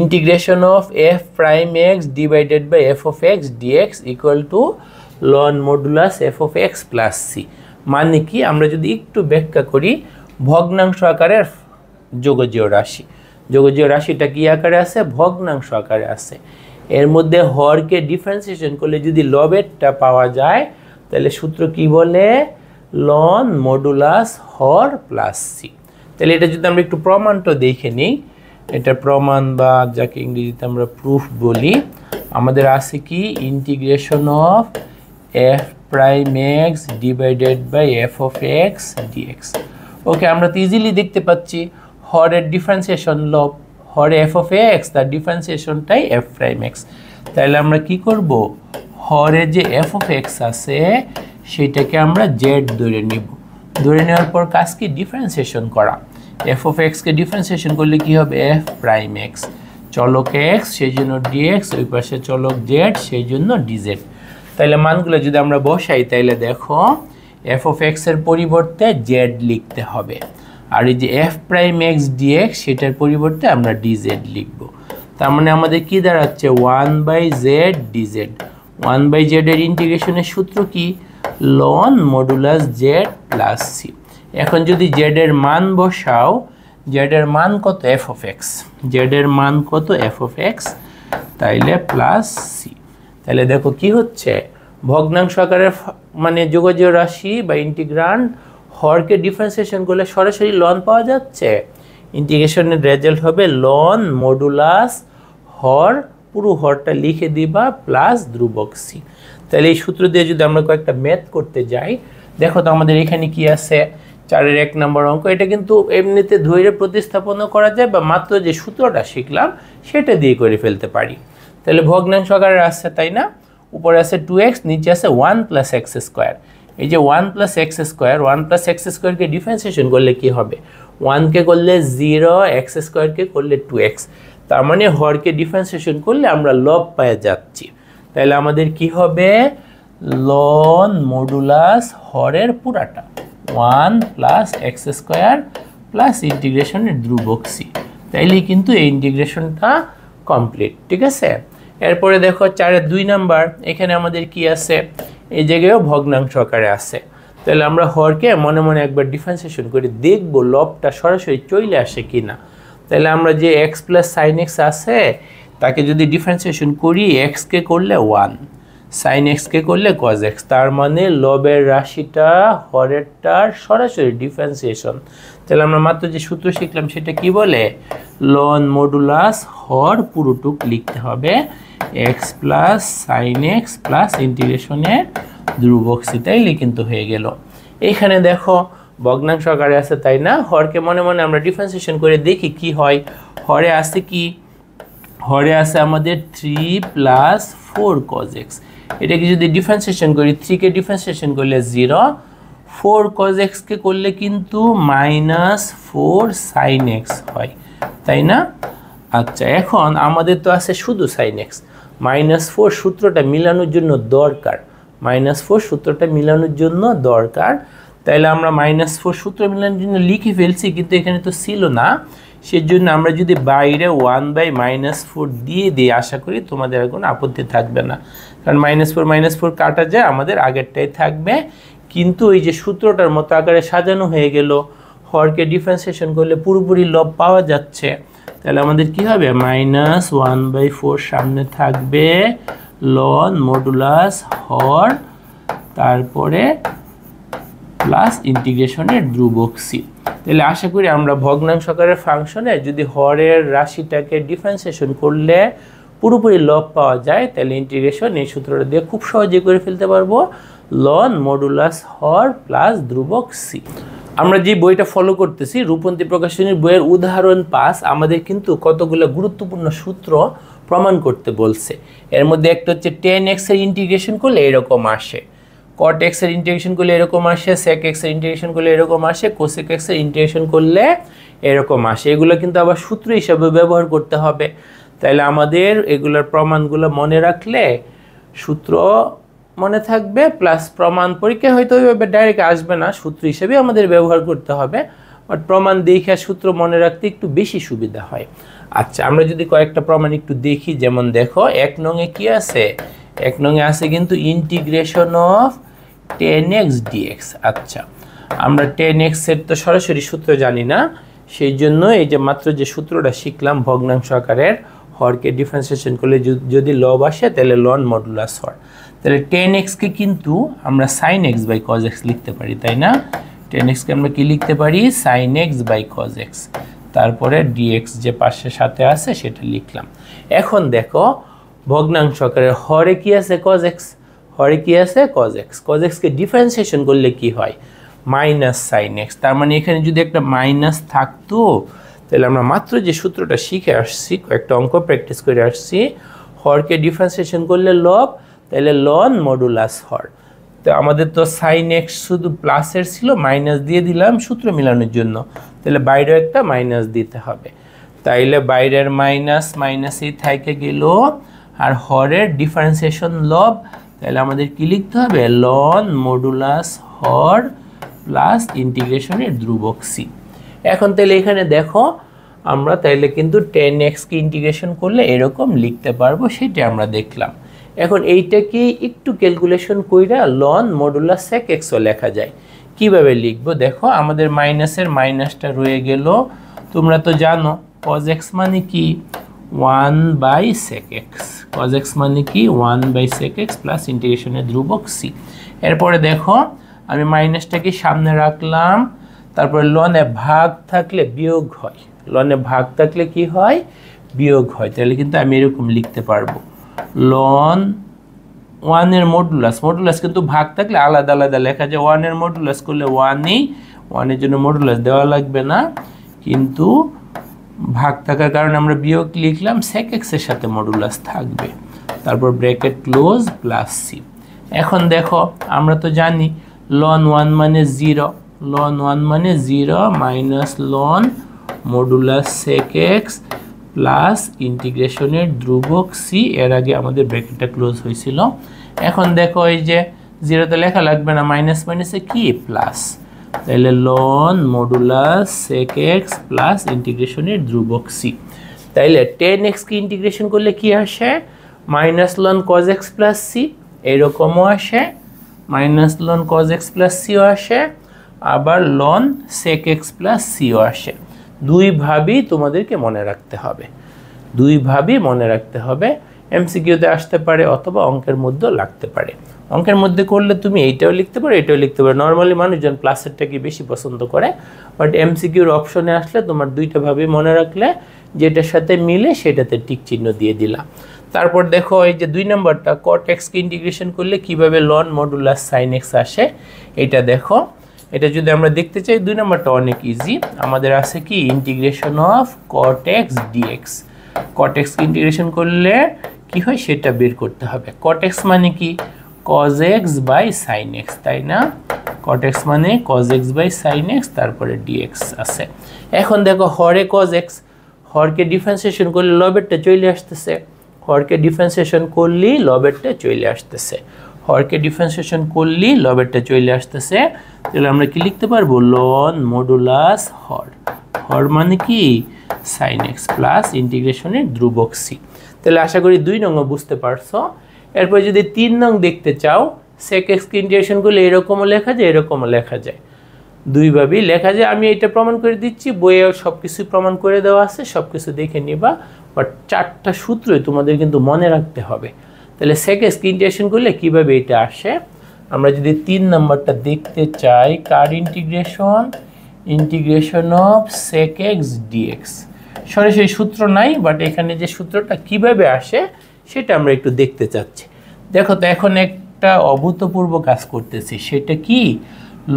Speaker 1: integration of F prime X divided by F of X dx equal to ln modulus F of X plus C. মানে কি, আমরা যদি একটু ব্যাখ্যা করি, ভগ্নাংশ আকারের যোগজীয় রাশি, যোগজীয় রাশিটা কি আকারে আছে, ভগ্নাংশ আকারে আছে। এর মধ্যে হরকে ডিফারেন্সিয়েশন করলে যদি লবেরটা পাওয়া যায় তাহলে সূত্র কি বলে, লন মডুলাস হর প্লাস সি। তাহলে এটা যদি আমরা একটু প্রমাণটা দেখে নিই, এটা প্রমাণ বা যাকে ইংরেজিতে আমরা প্রুফ বলি, আমাদের আছে কি integration of F prime X divided by F of X D X. Okay, আমরা তো ইজিলি দেখতে পাচ্ছি হরের ডিফারেন্সিয়েশন লব, হরে এফ অফ এক্স তার ডিফারেন্সিয়েশনটাই এফ প্রাইম এক্স। তাহলে আমরা কি করব, হরে যে এফ অফ এক্স আছে সেটাকে আমরা জেড ধরে নিব, ধরে নেওয়ার পর কাজ কি ডিফারেন্সিয়েশন করা। এফ অফ এক্সকে ডিফারেন্সিয়েশন করলে কি হবে, এফ প্রাইম এক্স, চলক এক্স সেই জন্য ডিএক্স, ওই পাশে চলক জেড সেই জন্য ডিজেড। তাহলে মানগুলো যদি আমরা বসাই তাহলে দেখো এফ অফ এক্সের পরিবর্তে জেড লিখতে হবে, আর এই যে এফ প্রাইম এক্স ডিএক্স সেটার পরিবর্তে আমরা ডিজেড লিখব। তার মানে আমাদের কি দাঁড়াচ্ছে, 1/z ডিজেড। 1/z এর ইন্টিগ্রেশনের সূত্র কি, ln modulus Z plus C. এখন যদি জেড এর মান বসাও, জেড এর মান কত, এফ অফ এক্স, জেড এর মান কত এফ অফ এক্স, তাইলে প্লাস সি। তাহলে দেখো কি হচ্ছে, ভগ্নাংশ আকারের মানে যোগজীয় রাশি বা ইন্টিগ্রান্ড হরকে ডিফারেন্সিয়েশন করলে সরাসরি লন পাওয়া যাচ্ছে। ইন্টিগ্রেশনের রেজাল্ট হবে লন মডুলাস হর, পুরো হরটা লিখে দিবা প্লাস ধ্রুবক সি। তাহলে এই সূত্র দিয়ে যদি আমরা কয়েকটা ম্যাথ করতে যাই, দেখো তো আমাদের এখানে কি আছে, 4-এর 1 নম্বর অঙ্ক। এটা কিন্তু এমনিতে ধৈর্য প্রতিস্থাপনও করা যায় বা মাত্র যে সূত্রটা শিখলাম সেটা দিয়ে করে ফেলতে পারি। তাহলে ভগ্নাংশ আকারে আসছে তাই না, উপরে আছে 2x, নিচে আছে 1 + x²। এই যে 1 + x², 1 + x² কে ডিফারেন্সিয়েশন করলে কি হবে, 1 কে করলে 0, x² কে করলে 2x। তার মানে হরকে ডিফারেন্সিয়েশন করলে আমরা লব পেয়ে যাচ্ছি। তাহলে আমাদের কি হবে, লন মডুলাস হরের পুরাটা 1 + x² প্লাস ইন্টিগ্রেশনের ধ্রুবক সি। তাইলেই কিন্তু এই ইন্টিগ্রেশনটা কমপ্লিট, ঠিক আছে। এরপরে দেখো 4-এর 2 নাম্বার, এখানে আমাদের কি আছে, এই জায়গায়ও ভগ্নাংশ আকারে আছে। তাহলে আমরা হরকে মনে মনে একবার ডিফারেন্সিয়েশন করে দেখব লবটা সরাসরি চলে আসে কি না। তাহলে আমরা যে x + sin x আছে তাকে যদি ডিফারেন্সিয়েশন করি, x কে করলে 1, sin x কে করলে cos x, তার মানে লবের রাশিটা হরেরটার সরাসরি ডিফারেন্সিয়েশন। তাহলে আমরা মাত্র যে সূত্র শিখলাম সেটা কি বলে, লন মডুলাস হর পুরোটুক লিখতে হবে x + sin x প্লাস ইন্টিগ্রেশনের ধ্রুবক সি। তাইলে কিন্তু হয়ে গেল। এখানে দেখো ভগ্নাংশ আকারে আছে তাই না, হরকে মনে মনে আমরা ডিফারেন্সিয়েশন করে দেখি কি হয়। হরে আছে কি, হরে আছে আমাদের 3 + 4 cos x। এটাকে যদি ডিফারেন্সিয়েশন করি, 3 কে ডিফারেন্সিয়েশন করলে 0, 4 cos x কে করলে কিন্তু -4 sin x হয়, তাই না। আচ্ছা, এখন আমাদের তো আছে শুধু sin x, -4 সূত্রটা মিলানোর জন্য দরকার, -4 সূত্রটা মিলানোর জন্য দরকার। তাইলে আমরা -4 সূত্র মিলানোর জন্য লিখে ফেলছি, কিন্তু এখানে তো ছিল না, সেজন্য আমরা যদি বাইরে 1/-4 দিয়ে দিই, আশা করি তোমাদের আর কোনো আপত্তি থাকবে না, কারণ -4 কাটা যায়, আমাদের আগেরটাই থাকবে। কিন্তু এই যে সূত্রটার মতো আকারে সাজানো হয়ে গেল, হরকে ডিফারেন্সিয়েশন করলে পুরোপুরি লব পাওয়া যাচ্ছে। তাহলে আমাদের কি হবে, -1/4 সামনে থাকবে লন মডুলাস হর, তারপরে প্লাস ইন্টিগ্রেশনের ধ্রুবক সি। তাহলে আশা করি আমরা ভগ্নাংশ আকারের ফাংশনে যদি হরের রাশিটাকে ডিফারেন্সিয়েশন করলে পুরোপুরি লব পাওয়া যায়, তাহলে ইন্টিগ্রেশন এই সূত্রটা দিয়ে খুব সহজে করে ফেলতে পারবো, লন মডুলাস হর প্লাস ধ্রুবক সি। আমরা যে বইটা ফলো করতেছি রূপন্তী প্রকাশনীর বইয়ের উদাহরণ 5, আমাদের কিন্তু কতগুলো গুরুত্বপূর্ণ সূত্র প্রমাণ করতে বলছে। এর মধ্যে একটা হচ্ছে tan x এর ইন্টিগ্রেশন করলে এরকম আসে, cot x এর ইন্টিগ্রেশন করলে এরকম আসে, sec x এর ইন্টিগ্রেশন করলে এরকম আসে, cosec x এর ইন্টিগ্রেশন করলে এরকম আসে। এগুলো কিন্তু আবার সূত্র হিসাবে ব্যবহার করতে হবে। তাহলে আমাদের এগুলোর প্রমাণগুলো মনে রাখলে সূত্র মনে থাকবে, প্লাস প্রমাণ পরীক্ষা হয়তো ওইভাবে ডাইরেক্ট আসবে না, সূত্র হিসেবে আমাদের ব্যবহার করতে হবে, বাট প্রমাণ দেখে সূত্র মনে রাখতে একটু বেশি সুবিধা হয়। আচ্ছা, আমরা যদি কয়েকটা প্রমাণ একটু দেখি, যেমন দেখো 1 নং-এ কি আছে, 1 নং-এ আছে কিন্তু integration of tan x dx। আচ্ছা, আমরা tan x এর তো সরাসরি সূত্র জানি না, সেই জন্য এই যে মাত্র যে সূত্রটা শিখলাম ভগ্নাংশ আকারের, হরকে ডিফারেন্সিয়েশন করলে যদি লব আসে তাহলে লন মডুলাস হর। তাহলে 10x কে কিন্তু আমরা sin x by cos x লিখতে পারি, তাই না? 10x কে আমরা কি লিখতে পারি? sin x by cos x, তারপরে dx যে পাশের সাথে আছে সেটা লিখলাম। এখন দেখো ভগ্নাংশ আকারে হরে কি আছে? cos x, হরে কি আছে? cos x। cos x কে ডিফারেন্সিয়েশন করলে কি হয়? Minus sin x। তার মানে এখানে যদি একটা মাইনাস থাকতো তাহলে আমরা মাত্র যে সূত্রটা শিখে আসছি, কয়েকটা অঙ্ক প্র্যাকটিস করে আসছি, হরকে ডিফারেন্সিয়েশন করলে লব, তাহলে লন মডুলাস হর। তো আমাদের তো sin x শুধু প্লাসের ছিল, মাইনাস দিয়ে দিলাম সূত্র মিলানোর জন্য, তাহলে বাইরেও একটা মাইনাস দিতে হবে, তাইলে বাইরের মাইনাস মাইনাসই থেকে গেল, আর হরের ডিফারেন্সিয়েশন লব, তাহলে আমাদের কি লিখতে হবে? লন মডুলাস হর প্লাস ইন্টিগ্রেশনের ধ্রুবক সি। এখন তাহলে এখানে দেখো আমরা তাইলে কিন্তু 10x কে ইন্টিগ্রেশন করলে এরকম লিখতে পারবো, সেটা আমরা দেখলাম। এখন এইটাকে একটু ক্যালকুলেশন কইরা লন মডুলাস সেক এক্সও লেখা যায়। কিভাবে লিখবো দেখো, আমাদের মাইনাসের মাইনাসটা রয়ে গেল। তোমরা তো জানো cos x মানে কি? 1/sec x। cos x মানে কি? 1/sec x প্লাস ইন্টিগ্রেশনের ধ্রুবক সি। এরপরে দেখো আমি মাইনাসটাকে সামনে রাখলাম, তারপরে লনে ভাগ থাকলে বিয়োগ হয়, লনে ভাগ থাকলে কি হয়? বিয়োগ হয়। তাহলে কিন্তু আমি এরকম লিখতে পারবো লন 1 এর মডুলাস, মডুলাস কিন্তু ভাগ থাকলে আলাদা আলাদা লেখা যায়, 1 এর মডুলাস করলে 1ই, 1 এর জন্য মডুলাস দেওয়া লাগবে না, কিন্তু ভাগ থাকার কারণে আমরা বিয়োগ লিখলাম, sec x এর সাথে মডুলাস থাকবে, তারপর ব্র্যাকেট ক্লোজ প্লাস সি। এখন দেখো আমরা তো জানি লন 1 মানে 0, লন 1 মানে 0 minus loan modulus sec x plus ইন্টিগ্রেশনের ধ্রুবক সি। এর আগে আমাদের ব্র্যাকেটটা ক্লোজ হয়েছিল। এখন দেখো এই যে 0তে লেখা লাগবে না, মাইনাস মাইনাসে কি? প্লাস, তাহলে loan modulus sec x plus ইন্টিগ্রেশনের ধ্রুবক সি। তাইলে 10x কে ইন্টিগ্রেশন করলে কি আসে? Minus ln cos x plus C, এরকমও আসে, minus ln cos x plus সিও আসে, আবার লন sec x প্লাস সিও আসে। দুইভাবেই তোমাদেরকে মনে রাখতে হবে, দুইভাবেই মনে রাখতে হবে। এমসিকিউতে আসতে পারে অথবা অঙ্কের মধ্যেও লাগতে পারে। অঙ্কের মধ্যে করলে তুমি এইটাও লিখতে পারো, এটাও লিখতে পারো। নর্মালি মানুষজন প্লাসেরটাকে বেশি পছন্দ করে, বাট এমসিকিউর অপশনে আসলে তোমার দুইটা ভাবেই মনে রাখলে যেটার সাথে মিলে সেটাতে টিক চিহ্ন দিয়ে দিলাম। তারপর দেখো এই যে 2 নম্বরটা, cot x কে ইন্টিগ্রেশন করলে কিভাবে লন মডুলাস sin x আসে, এটা দেখো। এটা যদি আমরা দেখতে চাই 2 নম্বরটা অনেক ইজি। আমাদের আছে কি? Integration of cot x dx। cot x K integration করলে কি হয় সেটা বের করতে হবে। cot x মানে কি? cos x by sin x, তাই না? cot x মানে cos x by sin x, তারপরে dx আছে। এখন দেখো হরে cos x, হরকে ডিফারেন্সিয়েশন করলে লবেরটা চলে আসতেছে, হরকে ডিফারেন্সিয়েশন করলেই লবেরটা চলে আসতেছে, হরকে ডিফারেন্সিয়েশন করলেই লবেরটা চলে আসতেছে। তাহলে আমরা কি লিখতে পারবো? লন মডুলাস হর, হর মানে কি? sin x প্লাস ইন্টিগ্রেশনের ধ্রুবক সি। তাহলে আশা করি 2 নং বুঝতে পারছো। এরপর যদি 3 নং দেখতে চাও, sec x কে ইন্টিগ্রেশন করলে এরকমও লেখা যায়, এরকমও লেখা যায়, দুইভাবেই লেখা যায়। আমি এটা প্রমাণ করে দিচ্ছি, বইয়ে সব কিছু প্রমাণ করে দেওয়া আছে, সব কিছু দেখে নিবা, বাট 4টা সূত্রই তোমাদের কিন্তু মনে রাখতে হবে। তাহলে sec x কে ইন্টিগ্রেশন করলে কিভাবে এটা আসে, আমরা যদি 3 নম্বরটা দেখতে চাই, কার integration? Integration of sec x dx। সরাসরি সূত্র নাই, বাট এখানে যে সূত্রটা কিভাবে আসে সেটা আমরা একটু দেখতে চাচ্ছি। দেখো তো এখন একটা অভূতপূর্ব কাজ করতেছি, সেটা কি?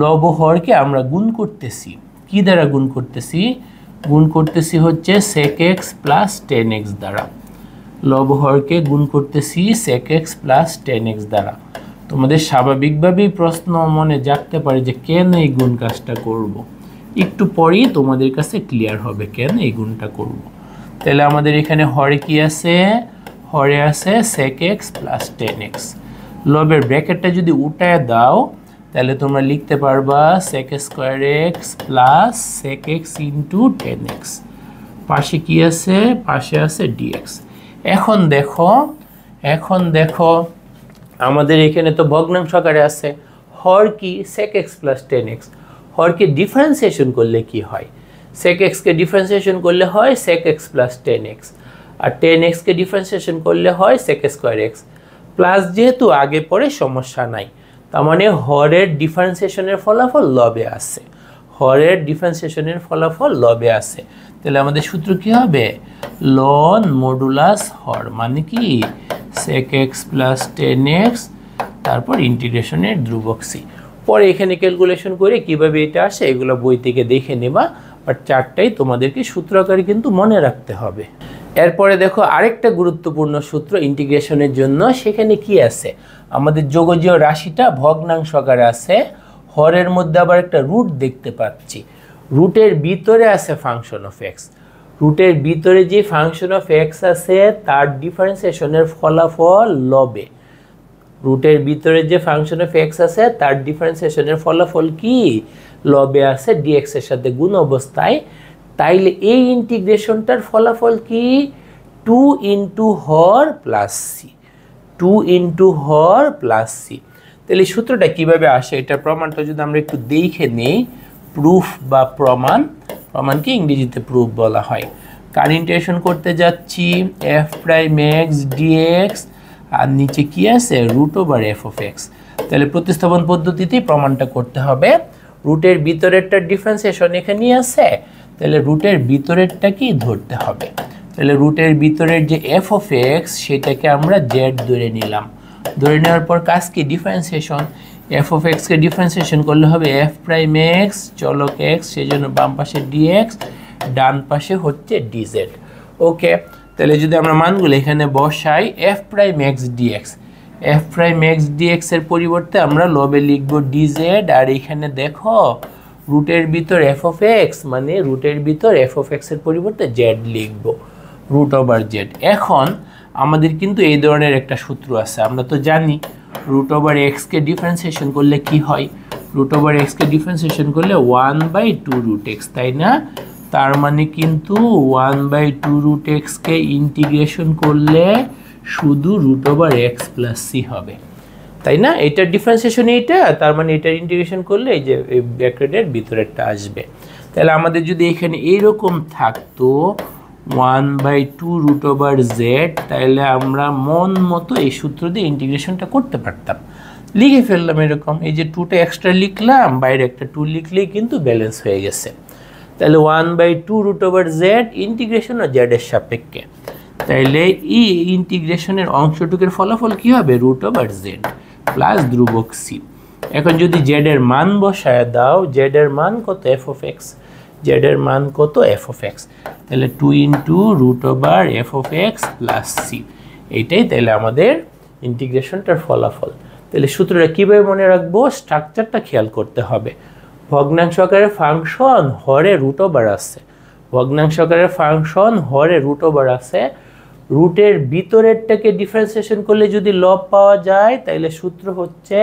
Speaker 1: লব হরকে আমরা গুণ করতেছি। কি দ্বারা গুণ করতেছি? গুণ করতেছি হচ্ছে sec x প্লাস 10x দ্বারা। লব হরকে গুণ করতেছি sec x প্লাস 10x দ্বারা। তোমাদের স্বাভাবিকভাবেই প্রশ্ন মনে জাগতে পারে যে কেন এই গুণ কাজটা করব। একটু পরেই তোমাদের কাছে ক্লিয়ার হবে কেন এই গুণটা করব। তাহলে আমাদের এখানে হরে কি আছে? হরে আছে sec x প্লাস 10x। লবের ব্র্যাকেটটা যদি উঠায় দাও তাহলে তোমরা লিখতে পারবা sec square x plus sec x into 10x। পাশে কি আছে? পাশে আছে dx। এখন দেখো আমাদের এখানে তো ভগ্নাংশ আকারে আছে, হর কি? sec x plus 10x। হরকে ডিফারেন্সিয়েশন করলে কি হয়? sec x কে ডিফারেন্সিয়েশন করলে হয় sec x প্লাস 10x। আর 10x কে ডিফারেন্সিয়েশন করলে হয় sec স্কয়ার x প্লাস যেহেতু আগে পরে সমস্যা নাই, তার মানে হরের ডিফারেন্সিয়েশনের ফলাফল লবে আছে, হরের ডিফারেন্সিয়েশনের ফলাফল লবে আছে। তাহলে আমাদের সূত্র কি হবে? লন মডুলাস হর মানে কি sec x প্লাস 10x তারপর ইন্টিগ্রেশনের ধ্রুবক c। পরে এখানে ক্যালকুলেশন করে কিভাবে এটা আসে এগুলো বই থেকে দেখে নেবা, বাট চারটাই তোমাদেরকে সূত্র আকারে কিন্তু মনে রাখতে হবে। এরপরে দেখো আরেকটা গুরুত্বপূর্ণ সূত্র ইন্টিগ্রেশনের জন্য, সেখানে কি আছে? আমাদের যোগজীয় রাশিটা ভগ্নাংশ আকারে আছে, হরের মধ্যে আবার একটা রুট দেখতে পাচ্ছি, রুটের ভিতরে আছে ফাংশন অফ এক্স, রুটের ভিতরে যে ফাংশন অফ এক্স আছে তার ডিফারেন্সিয়েশনের ফলাফল লবে, রুটের ভিতরে যে ফাংশন অফ এক্স আছে তার ডিফারেন্সিয়েশনের ফলাফল কি লবে আছে ডিএক্স এর সাথে গুণ অবস্থায়। তাইলে এই ইন্টিগ্রেশনটার ফলাফল কি 2 ইন্টু হর প্লাস সি, 2 ইন্টু হর প্লাস সি। তাহলে সূত্রটা কিভাবে আসে এটার প্রমাণটা যদি আমরা একটু দেখে নিই, প্রুফ বা প্রমাণ, প্রমাণকে ইংরেজিতে প্রুফ বলা হয়। কার ইন্টিগ্রেশন করতে যাচ্ছি এফ প্রাইম এক্স ডিএক্স আর নিচে কি আছে root over F of X. তাহলে প্রতিস্থাপন পদ্ধতিতেই প্রমাণটা করতে হবে। রুটের ভিতরেরটা ডিফারেন্সিয়েশন এখানে আছে, তাহলে রুটের ভিতরেরটা কি ধরতে হবে। তাহলে রুটের ভিতরের যে এফ অফ এক্স সেটাকে আমরা জেড ধরে নিলাম, ধরে নেওয়ার পর কাজ কি ডিফারেন্সিয়েশন, এফ অফ এক্সকে ডিফারেন্সিয়েশন করলে হবে এফ প্রাইম এক্স চলক এক্স, সেই জন্য বাম পাশে ডিএক্স ডান পাশে হচ্ছে ডিজেড। ওকে, তাহলে যদি আমরা মানগুলো এখানে বসাই F prime X dx, F prime X dx এর পরিবর্তে আমরা লবে লিখবো ডিজেড, আর এখানে দেখো রুটের ভিতর এফ অফ এক্স মানে রুটের ভিতর এফ অফ এক্স এর পরিবর্তে জেড লিখবো রুট ওভার জেড। এখন আমাদের কিন্তু এই ধরনের একটা সূত্র আছে, আমরা তো জানি রুট ওভার এক্সকে ডিফারেন্সিয়েশন করলে কি হয়, রুট ওভার এক্সকে ডিফারেন্সিয়েশন করলে 1/2 রুট এক্স, তাই না? তার মানে কিন্তু 1/2 রুট এক্সকে ইন্টিগ্রেশন করলে শুধু root over X plus C হবে, তাই না? এটার ডিফারেন্সিয়েশন এইটা, তার মানে এটার ইন্টিগ্রেশন করলে এই যে ব্র্যাকেটের ভিতরেরটা আসবে। তাহলে আমাদের যদি এখানে এইরকম থাকতো 1/2 রুট ওভার জেড, তাহলে আমরা মন মতো এই সূত্র দিয়ে ইন্টিগ্রেশনটা করতে পারতাম। লিখে ফেললাম এরকম, এই যে 2টা এক্সট্রা লিখলাম, বাইরে একটা 2 লিখলেই কিন্তু ব্যালেন্স হয়ে গেছে। তাহলে 1/2 রুট ওভার জেড ইন্টিগ্রেশন ও জেড এর সাপেক্ষে, তাইলে এই ইন্টিগ্রেশনের অংশটুকুর ফলাফল কি হবে রুট ওভার জেড প্লাস ধ্রুবক সি। এখন যদি জেড এর মান বসায় দাও, জেড এর মান কত এফ অফ এক্স, জেড এর মান কত এফ অফ এক্স, তাহলে 2 into root over F of X plus C, এইটাই তাহলে আমাদের ইন্টিগ্রেশনটার ফলাফল। তাহলে সূত্রটা কীভাবে মনে রাখবো, স্ট্রাকচারটা খেয়াল করতে হবে। ভগ্নাংশ আকারের ফাংশন হরে রুট ওভার আছে, ভগ্নাংশ আকারের ফাংশন হরে রুট ওভার আছে, রুটের ভিতরেরটাকে ডিফারেন্সিয়েশন করলে যদি লব পাওয়া যায় তাহলে সূত্র হচ্ছে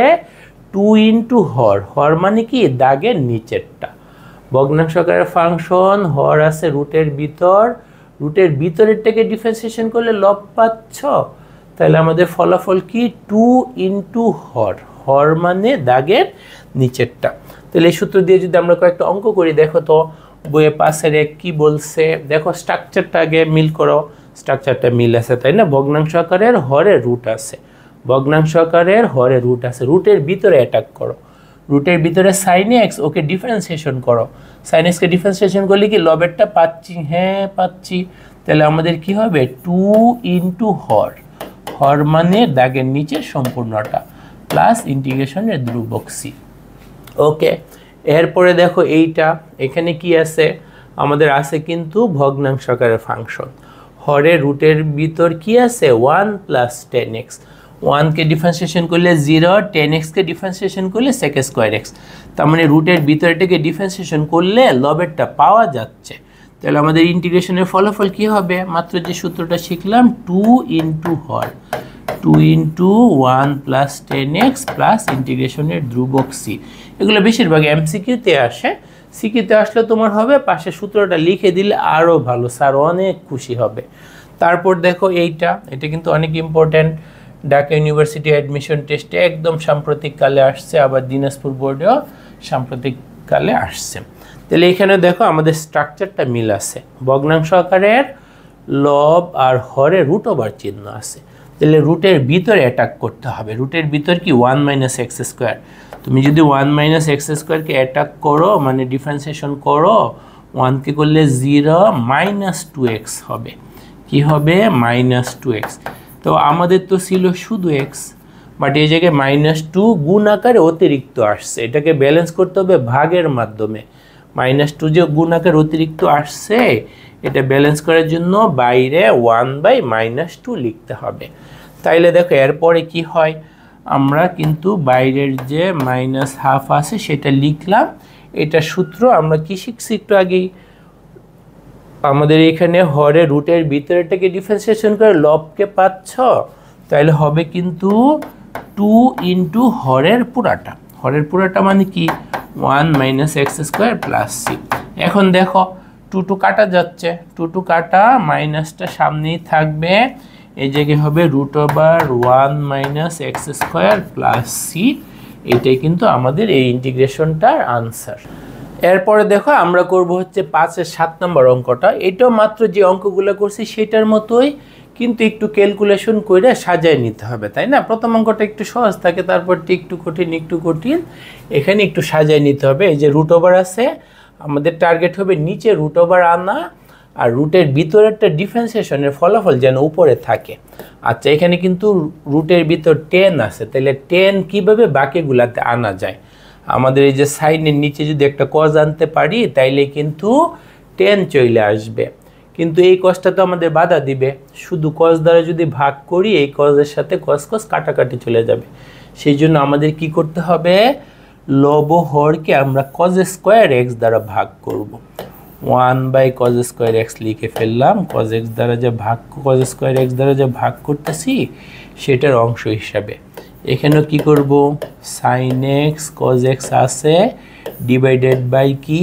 Speaker 1: 2 ইন্টু হর, হর মানে কি দাগের নিচেরটা। ভগ্নাংশ আকারের ফাংশন হর আছে রুটের ভিতর, রুটের ভিতরেরটাকে ডিফারেন্সিয়েশন করলে লব পাচ্ছ, তাহলে আমাদের ফলাফল কি 2 ইন্টু হর, হর মানে দাগের নিচেরটা। তাহলে এই সূত্র দিয়ে যদি আমরা কয়েকটা অঙ্ক করি, দেখো তো বইয়ে পাশের এক কি বলছে, দেখো স্ট্রাকচারটা আগে মিল করো, স্ট্রাকচারটা মিল আছে তাই না? ভগ্নাংশ আকারের হরে রুট আছে, ভগ্নাংশ আকারের হরে রুট আছে, রুটের ভিতরে অ্যাটাক করো, রুটের ভিতরে সাইন এক্স ওকে ডিফারেন্সিয়েশন করো, সাইন এক্সকে ডিফারেন্সিয়েশন করলে কি লবেরটা পাচ্ছি, হ্যাঁ পাচ্ছি, তাহলে আমাদের কি হবে 2 ইন্টু হর, হর মানে দাগের নিচে সম্পূর্ণটা প্লাস ইন্টিগ্রেশনের ধ্রুবক সি। ওকে, এরপরে দেখো এইটা এখানে কি আছে, আমাদের আছে কিন্তু ভগ্নাংশ আকারের ফাংশন, হরে রুটের ভিতর কি আছে 1 প্লাস 10x, 1কে ডিফারেন্সিয়েশন করলে 0, 10xকে ডিফারেন্সিয়েশন করলে sec স্কয়ার x, তার মানে রুটের ভিতরটাকে ডিফারেন্সিয়েশন করলে লবেরটা পাওয়া যাচ্ছে। তাহলে আমাদের ইন্টিগ্রেশনের ফলাফল কি হবে, মাত্র যে সূত্রটা শিখলাম 2 ইন্টু হর, 2 ইন্টু 1 প্লাস 10x প্লাস ইন্টিগ্রেশনের ধ্রুবক সি। এগুলো বেশিরভাগ এমসিকিউতে আসে, সিকিউতে আসলে তোমার হবে পাশে সূত্রটা লিখে দিলে আরও ভালো, স্যার অনেক খুশি হবে। তারপর দেখো এইটা, এটা কিন্তু অনেক ইম্পর্ট্যান্ট, ঢাকা ইউনিভার্সিটি অ্যাডমিশন টেস্টে একদম সাম্প্রতিককালে আসছে, আবার দিনাজপুর বোর্ডেও সাম্প্রতিককালে আসছে। তাহলে এখানে দেখো আমাদের স্ট্রাকচারটা মিল আছে, ভগ্নাংশ আকারের লব আর হরে রুট ওভার চিহ্ন আছে, তাহলে রুটের ভিতরে অ্যাটাক করতে হবে। রুটের ভিতর কি 1 মাইনাস এক্স স্কোয়ার, তুমি যদি 1 মাইনাস এক্স স্কোয়ারকে অ্যাটাক করো মানে ডিফারেন্সিয়েশন করো, 1কে করলে 0 মাইনাস 2x হবে। কি হবে? Minus 2x। তো আমাদের তো ছিল শুধু এক্স, বাট এই জায়গায় -2 গুণ আকারে অতিরিক্ত আসছে, এটাকে ব্যালেন্স করতে হবে ভাগের মাধ্যমে। -2 যে গুণ আকারে অতিরিক্ত আসছে, এটা ব্যালেন্স করার জন্য বাইরে 1/-2 লিখতে হবে। তাইলে দেখো এরপরে কি হয়, আমরা কিন্তু বাইরের যে -½ আছে সেটা লিখলাম। এটা সূত্র আমরা কি শিখছি একটু আগেই, আমাদের এখানে হরে রুটের ভিতরেটাকে ডিফারেন্সিয়েশন করে লবকে পাচ্ছ, তাহলে হবে কিন্তু 2 ইন্টু হরের পুরাটা। হরের পুরাটা মানে কি 1 minus X square plus C. এখন দেখো 2 কাটা যাচ্ছে, 2 কাটা, মাইনাসটা সামনেই থাকবে, এই জায়গায় হবে √1 minus X square plus C. এটাই কিন্তু আমাদের এই ইন্টিগ্রেশনটার আনসার। এরপরে দেখো আমরা করব হচ্ছে 5-এর 7 নম্বর অঙ্কটা। এটাও মাত্র যে অঙ্কগুলো করছি সেটার মতোই, কিন্তু একটু ক্যালকুলেশন করে সাজায় নিতে হবে, তাই না? প্রথম অঙ্কটা একটু সহজ থাকে, তারপরটি একটু কঠিন, এখানে একটু সাজায় নিতে হবে। এই যে রুট ওভার আছে, আমাদের টার্গেট হবে নিচে রুট ওভার আনা, আর রুটের ভিতরেরটা ডিফারেন্সিয়েশনের ফলাফল যেন উপরে থাকে। আচ্ছা, এখানে কিন্তু রুটের ভিতর 10 আছে, তাহলে 10 কীভাবে বাকিগুলাতে আনা যায়? আমাদের এই যে সাইনের নিচে যদি একটা কজ আনতে পারি তাইলে কিন্তু 10 চলে আসবে, কিন্তু এই কজটা তো আমাদের বাধা দিবে। শুধু কজ দ্বারা যদি ভাগ করি, এই কজের সাথে কজ কাটাকাটি চলে যাবে। সেই জন্য আমাদের কি করতে হবে, লব হরকে আমরা কজ স্কোয়ার এক্স দ্বারা ভাগ করব। 1/cos স্কোয়ার এক্স লিখে ফেললাম, কজ এক্স দ্বারা যে ভাগ, কজ স্কোয়ার এক্স দ্বারা যে ভাগ করতেছি সেটার অংশ হিসাবে। এখানেও কি করব, সাইন এক্স কজ এক্স আছে ডিভাইডেড বাই কি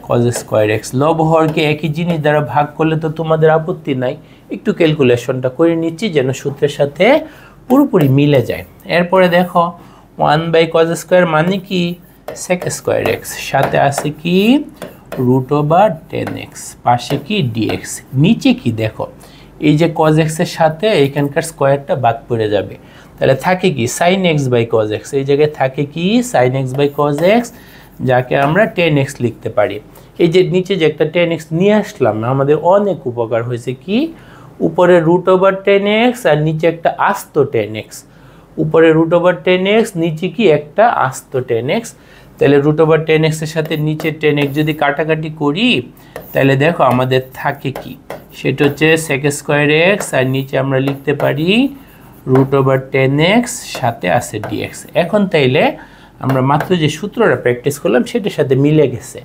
Speaker 1: কজ স্কোয়ার এক্স। লব হরকে একই জিনিস দ্বারা ভাগ করলে তো তোমাদের আপত্তি নাই, একটু ক্যালকুলেশনটা করে নিচ্ছি যেন সূত্রের সাথে পুরোপুরি মিলে যায়। এরপরে দেখো 1/cos স্কোয়ার মানে কি সেক স্কোয়ার এক্স, সাথে আছে কি √10x, পাশে কি dx, নিচে কি দেখো এই যে cos x এর সাথে এখানকার স্কোয়ারটা বাদ পড়ে যাবে, তাহলে থাকে কি sin x/cos x, এই জায়গায় থাকে কি sin x/cos x, যাকে আমরা 10x লিখতে পারি। এই যে নিচে যে একটা 10x নিয়ে আসলাম, আমাদের অনেক উপকার হয়েছে। কি উপরে √10x আর নিচে একটা আস্ত 10x, উপরে √10x, নিচে কি একটা আস্ত 10x। তাহলে √10x এর সাথে নিচে 10x যদি কাটাকাটি করি, তাহলে দেখো আমাদের থাকে কি, সেটা হচ্ছে sec স্কোয়ার এক্স, আর নিচে আমরা লিখতে পারি √10x, সাথে আছে dx। এখন তাইলে আমরা মাত্র যে সূত্রটা প্র্যাকটিস করলাম সেটার সাথে মিলে গেছে,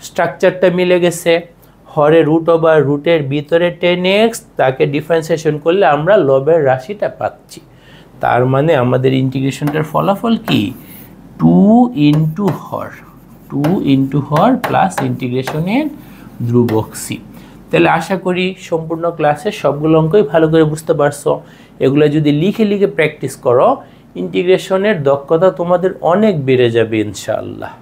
Speaker 1: স্ট্রাকচারটা মিলে গেছে। হরে রুটের ভিতরে 10x, তাকে ডিফারেন্সিয়েশন করলে আমরা লবের রাশিটা পাচ্ছি। তার মানে আমাদের ইন্টিগ্রেশনটার ফলাফল কি 2 ইন্টু হর প্লাস ইন্টিগ্রেশনের ধ্রুবক সি। তাহলে আশা করি সম্পূর্ণ ক্লাসে সবগুলো অঙ্কই ভালো করে বুঝতে পারছো। এগুলো যদি লিখে প্র্যাকটিস করো, ইন্টিগ্রেশনের দক্ষতা তোমাদের অনেক বেড়ে যাবে ইনশাআল্লাহ।